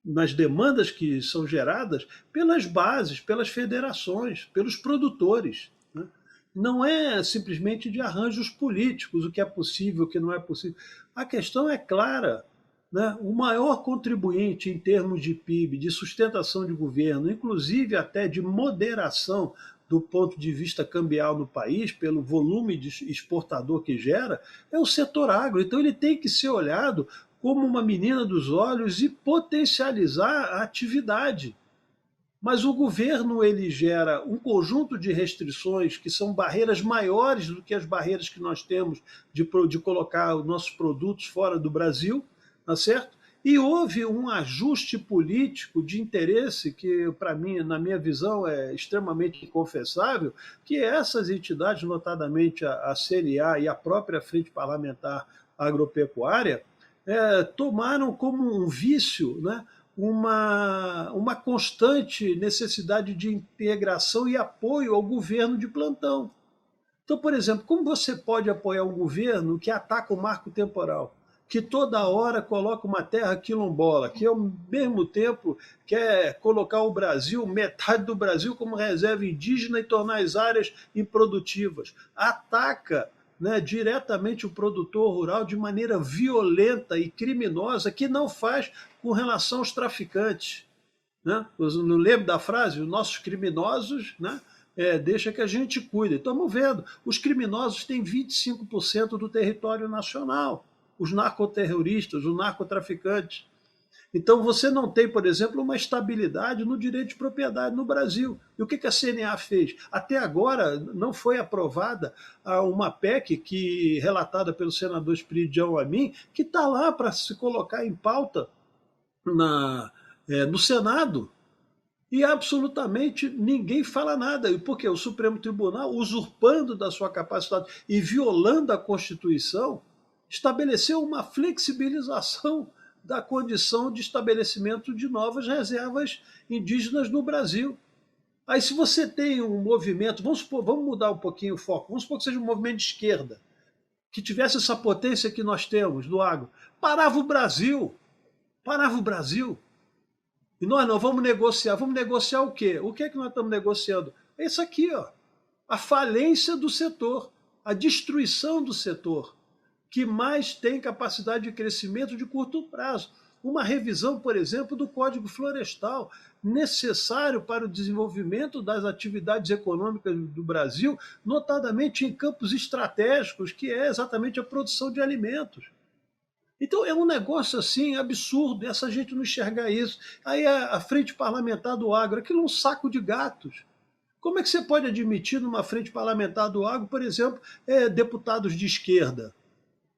nas demandas que são geradas pelas bases, pelas federações, pelos produtores, né? Não é simplesmente de arranjos políticos, o que é possível, o que não é possível. A questão é clara, né? O maior contribuinte em termos de PIB, de sustentação de governo, inclusive até de moderação do ponto de vista cambial no país, pelo volume de exportador que gera, é o setor agro. Então ele tem que ser olhado como uma menina dos olhos e potencializar a atividade. Mas o governo ele gera um conjunto de restrições que são barreiras maiores do que as barreiras que nós temos de colocar os nossos produtos fora do Brasil, tá certo? E houve um ajuste político de interesse que, para mim, na minha visão, é extremamente inconfessável, que essas entidades, notadamente a CNA e a própria Frente Parlamentar Agropecuária, tomaram como um vício, né, uma constante necessidade de integração e apoio ao governo de plantão. Então, por exemplo, como você pode apoiar um governo que ataca o marco temporal, que toda hora coloca uma terra quilombola, que ao mesmo tempo quer colocar o Brasil, metade do Brasil, como reserva indígena e tornar as áreas improdutivas, ataca, né, diretamente o produtor rural de maneira violenta e criminosa, que não faz com relação aos traficantes, né? Não lembro da frase? Os nossos criminosos, né, deixa que a gente cuide. Estamos vendo, os criminosos têm 25% do território nacional, os narcoterroristas, os narcotraficantes. Então você não tem, por exemplo, uma estabilidade no direito de propriedade no Brasil. E o que a CNA fez? Até agora não foi aprovada uma PEC relatada pelo senador Espiridião Amin, que está lá para se colocar em pauta no Senado. E absolutamente ninguém fala nada. Porque o Supremo Tribunal, usurpando da sua capacidade e violando a Constituição, estabeleceu uma flexibilização da condição de estabelecimento de novas reservas indígenas no Brasil. Aí se você tem um movimento, vamos mudar um pouquinho o foco, vamos supor que seja um movimento de esquerda, que tivesse essa potência que nós temos do agro, parava o Brasil. E nós não vamos negociar o quê? O que é que nós estamos negociando? É isso aqui, ó, a falência do setor. a destruição do setor, que mais tem capacidade de crescimento de curto prazo. Uma revisão, por exemplo, do Código Florestal, necessário para o desenvolvimento das atividades econômicas do Brasil, notadamente em campos estratégicos, que é exatamente a produção de alimentos. Então é um negócio assim absurdo, essa gente não enxergar isso. Aí a frente parlamentar do agro, aquilo é um saco de gatos. Como é que você pode admitir numa frente parlamentar do agro, por exemplo, deputados de esquerda?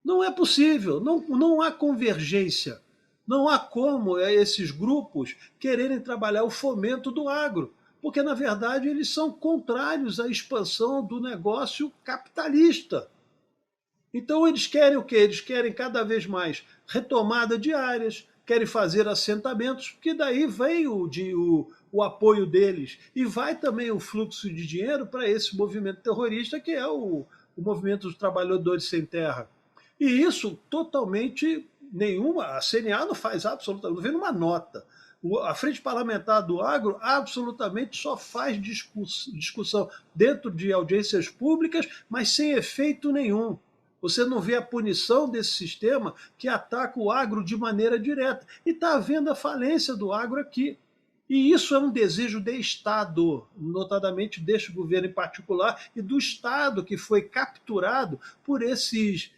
Não é possível, não há convergência. Não há como esses grupos quererem trabalhar o fomento do agro, porque, na verdade, eles são contrários à expansão do negócio capitalista. Então, eles querem o quê? Eles querem cada vez mais retomada de áreas, querem fazer assentamentos, porque daí vem o apoio deles e vai também o fluxo de dinheiro para esse movimento terrorista, que é o movimento dos trabalhadores sem terra. E isso totalmente nenhuma, a CNA não faz absolutamente, não vem numa nota. A Frente Parlamentar do Agro absolutamente só faz discussão dentro de audiências públicas, mas sem efeito nenhum. Você não vê a punição desse sistema que ataca o agro de maneira direta. E está havendo a falência do agro aqui. E isso é um desejo de Estado, notadamente deste governo em particular, e do Estado que foi capturado por esses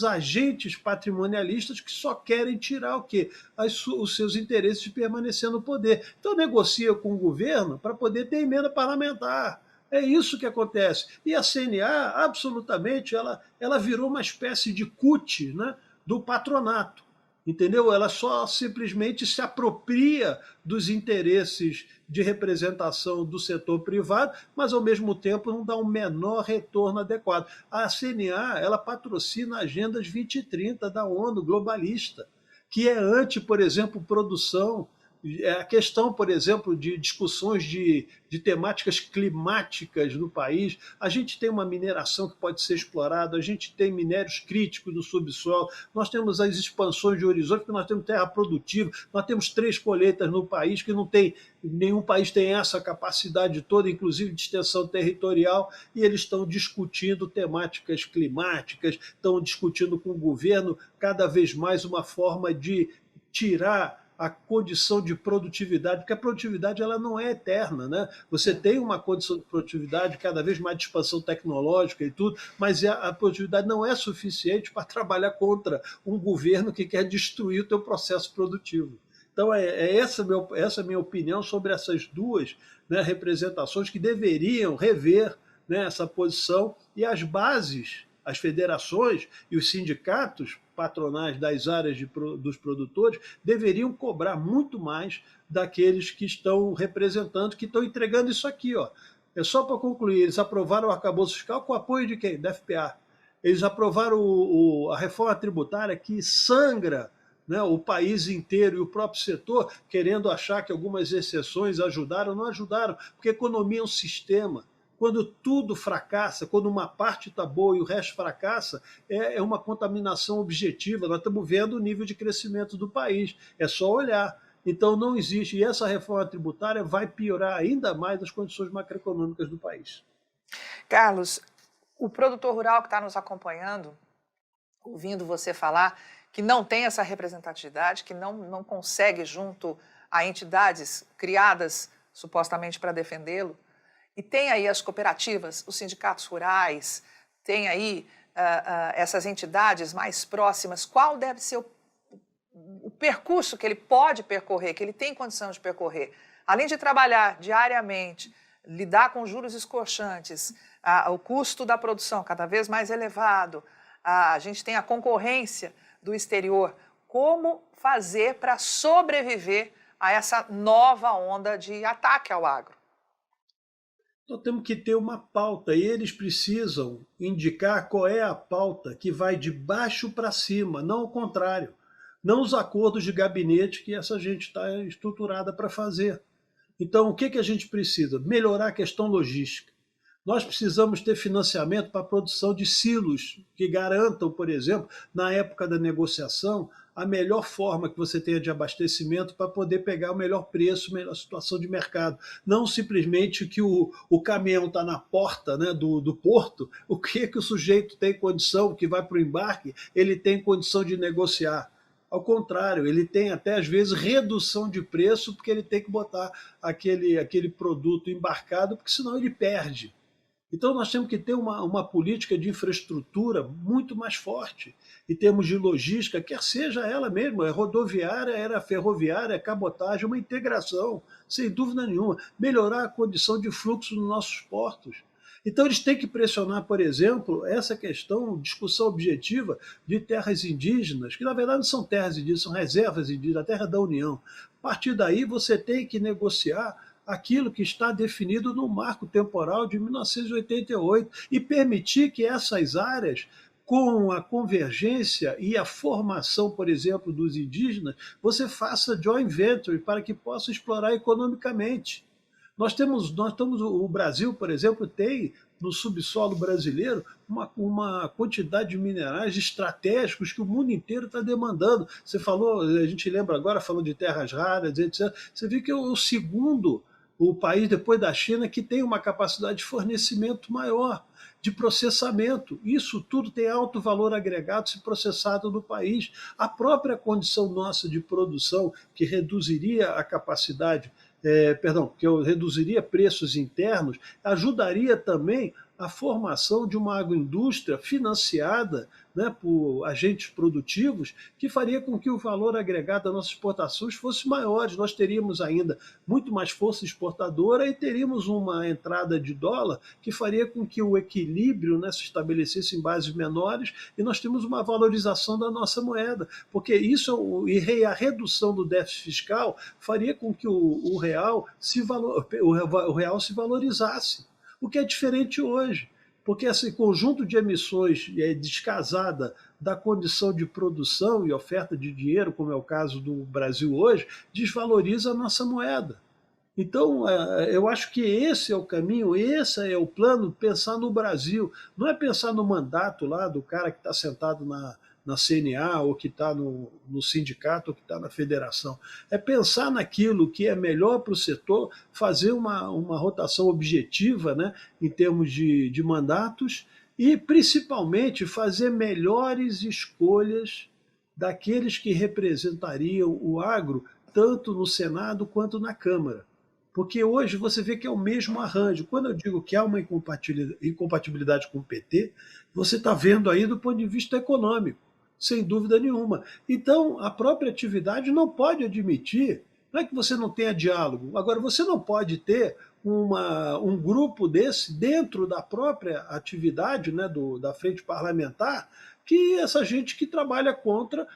agentes patrimonialistas que só querem tirar o quê? Os seus interesses de permanecer no poder. Então negocia com o governo para poder ter emenda parlamentar. É isso que acontece. E a CNA, absolutamente, ela virou uma espécie de CUT, né, do patronato. Entendeu? Ela só simplesmente se apropria dos interesses de representação do setor privado, mas ao mesmo tempo não dá um menor retorno adequado. A CNA, ela patrocina a Agenda 2030 da ONU globalista, que é anti, por exemplo, produção. A questão, por exemplo, de discussões de temáticas climáticas no país. A gente tem uma mineração que pode ser explorada, a gente tem minérios críticos no subsolo, nós temos as expansões de horizonte, porque nós temos terra produtiva, nós temos 3 colheitas no país, que não tem, nenhum país tem essa capacidade toda, inclusive de extensão territorial, e eles estão discutindo temáticas climáticas, estão discutindo com o governo cada vez mais uma forma de tirar a condição de produtividade, porque a produtividade ela não é eterna, né? Você tem uma condição de produtividade cada vez mais de expansão tecnológica e tudo, mas a produtividade não é suficiente para trabalhar contra um governo que quer destruir o teu processo produtivo. Então essa a minha opinião sobre essas duas, né, representações que deveriam rever, né, essa posição, e as bases, as federações e os sindicatos patronais das áreas dos produtores deveriam cobrar muito mais daqueles que estão representando, que estão entregando isso aqui. Ó. É só para concluir, eles aprovaram o arcabouço fiscal com o apoio de quem? Da FPA. Eles aprovaram a reforma tributária que sangra, né, o país inteiro e o próprio setor, querendo achar que algumas exceções ajudaram, não ajudaram, porque a economia é um sistema. Quando tudo fracassa, quando uma parte está boa e o resto fracassa, é uma contaminação objetiva. Nós estamos vendo o nível de crescimento do país. É só olhar. Então não existe. E essa reforma tributária vai piorar ainda mais as condições macroeconômicas do país. Carlos, o produtor rural que está nos acompanhando, ouvindo você falar, que não tem essa representatividade, que não consegue junto a entidades criadas supostamente para defendê-lo, e tem aí as cooperativas, os sindicatos rurais, tem aí essas entidades mais próximas. Qual deve ser o percurso que ele pode percorrer, que ele tem condição de percorrer? Além de trabalhar diariamente, lidar com juros escorchantes, o custo da produção cada vez mais elevado, a gente tem a concorrência do exterior. Como fazer para sobreviver a essa nova onda de ataque ao agro? Nós temos que ter uma pauta e eles precisam indicar qual é a pauta que vai de baixo para cima, não o contrário. Não os acordos de gabinete que essa gente está estruturada para fazer. Então, o que a gente precisa? Melhorar a questão logística. Nós precisamos ter financiamento para a produção de silos que garantam, por exemplo, na época da negociação, a melhor forma que você tenha de abastecimento para poder pegar o melhor preço, melhor situação de mercado. Não simplesmente que o caminhão está na porta, né, do porto, o que o sujeito tem condição, que vai para o embarque, ele tem condição de negociar. Ao contrário, ele tem até às vezes redução de preço, porque ele tem que botar aquele produto embarcado, porque senão ele perde. Então, nós temos que ter uma política de infraestrutura muito mais forte, em termos de logística, quer seja ela mesma, é rodoviária, era ferroviária, é cabotagem, uma integração, sem dúvida nenhuma, melhorar a condição de fluxo nos nossos portos. Então, eles têm que pressionar, por exemplo, essa questão, discussão objetiva de terras indígenas, que na verdade não são terras indígenas, são reservas indígenas, a terra da União. A partir daí, você tem que negociar aquilo que está definido no marco temporal de 1988 e permitir que essas áreas, com a convergência e a formação, por exemplo, dos indígenas, você faça joint venture para que possa explorar economicamente. O Brasil, por exemplo, tem no subsolo brasileiro uma quantidade de minerais estratégicos que o mundo inteiro está demandando. Você falou, a gente lembra agora, falando de terras raras, etc. Você viu que é o segundo o país, depois da China, que tem uma capacidade de fornecimento maior, de processamento. Isso tudo tem alto valor agregado se processado no país. A própria condição nossa de produção, que reduziria a capacidade, que reduziria preços internos, ajudaria também a formação de uma agroindústria financiada, né, por agentes produtivos, que faria com que o valor agregado das nossas exportações fosse maior. Nós teríamos ainda muito mais força exportadora e teríamos uma entrada de dólar que faria com que o equilíbrio, né, se estabelecesse em bases menores e nós temos uma valorização da nossa moeda, porque isso e a redução do déficit fiscal faria com que o real se valorizasse, o que é diferente hoje, porque esse conjunto de emissões descasada da condição de produção e oferta de dinheiro, como é o caso do Brasil hoje, desvaloriza a nossa moeda. Então, eu acho que esse é o caminho, esse é o plano, pensar no Brasil. Não é pensar no mandato lá do cara que está sentado na CNA, ou que está no sindicato, ou que está na federação. É pensar naquilo que é melhor para o setor, fazer uma rotação objetiva, né, em termos de mandatos, e principalmente fazer melhores escolhas daqueles que representariam o agro, tanto no Senado quanto na Câmara. Porque hoje você vê que é o mesmo arranjo. Quando eu digo que há uma incompatibilidade com o PT, você está vendo aí do ponto de vista econômico, sem dúvida nenhuma. Então, a própria atividade não pode admitir, não é que você não tenha diálogo, agora você não pode ter um grupo desse dentro da própria atividade, né, da frente parlamentar, que essa gente que trabalha contra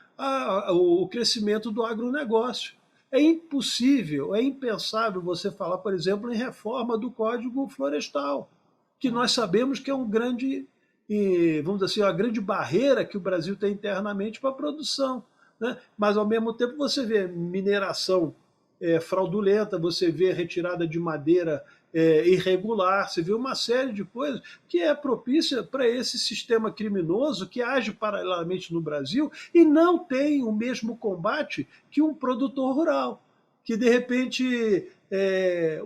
o crescimento do agronegócio. É impossível, é impensável você falar, por exemplo, em reforma do Código Florestal, que nós sabemos que é vamos dizer assim, uma grande barreira que o Brasil tem internamente para a produção, né? Mas, ao mesmo tempo, você vê mineração fraudulenta, você vê retirada de madeira irregular, você vê uma série de coisas que é propícia para esse sistema criminoso que age paralelamente no Brasil e não tem o mesmo combate que um produtor rural, que de repente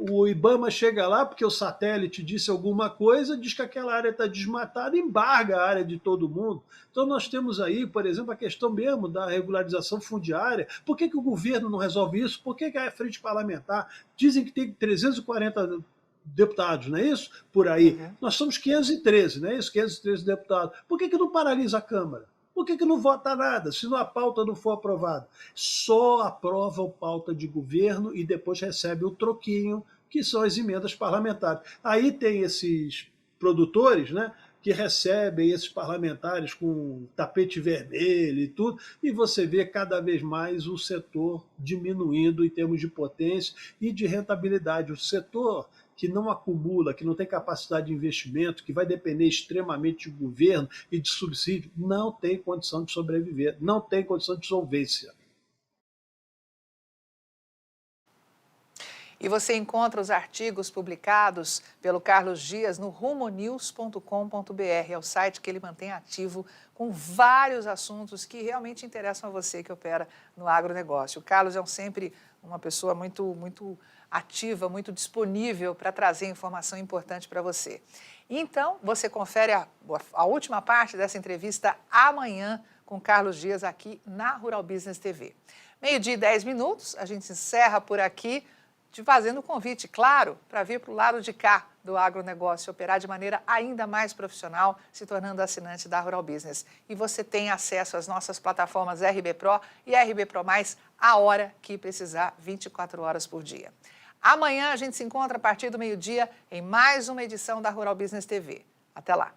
o IBAMA chega lá porque o satélite disse alguma coisa, diz que aquela área está desmatada, embarga a área de todo mundo. Então nós temos aí, por exemplo, a questão mesmo da regularização fundiária. Por que o governo não resolve isso? Por que a frente parlamentar dizem que tem 340 deputados, não é isso? Por aí. Uhum. Nós somos 513, não é isso? 513 deputados. Por que não paralisa a Câmara? Por que não vota nada, se a pauta não for aprovada? Só aprova a pauta de governo e depois recebe o troquinho, que são as emendas parlamentares. Aí tem esses produtores, né, que recebem esses parlamentares com tapete vermelho e tudo, e você vê cada vez mais o setor diminuindo em termos de potência e de rentabilidade. O setor que não acumula, que não tem capacidade de investimento, que vai depender extremamente de governo e de subsídio, não tem condição de sobreviver, não tem condição de solvência. E você encontra os artigos publicados pelo Carlos Dias no rumonews.com.br. É o site que ele mantém ativo com vários assuntos que realmente interessam a você que opera no agronegócio. O Carlos é sempre uma pessoa muito ativa, muito disponível para trazer informação importante para você. Então, você confere a última parte dessa entrevista amanhã com Carlos Dias aqui na Rural Business TV. 12:10, a gente encerra por aqui, te fazendo um convite, claro, para vir para o lado de cá do agronegócio, operar de maneira ainda mais profissional, se tornando assinante da Rural Business. E você tem acesso às nossas plataformas RB Pro e RB Pro+, a hora que precisar, 24 horas por dia. Amanhã a gente se encontra a partir do 12:00 em mais uma edição da Rural Business TV. Até lá!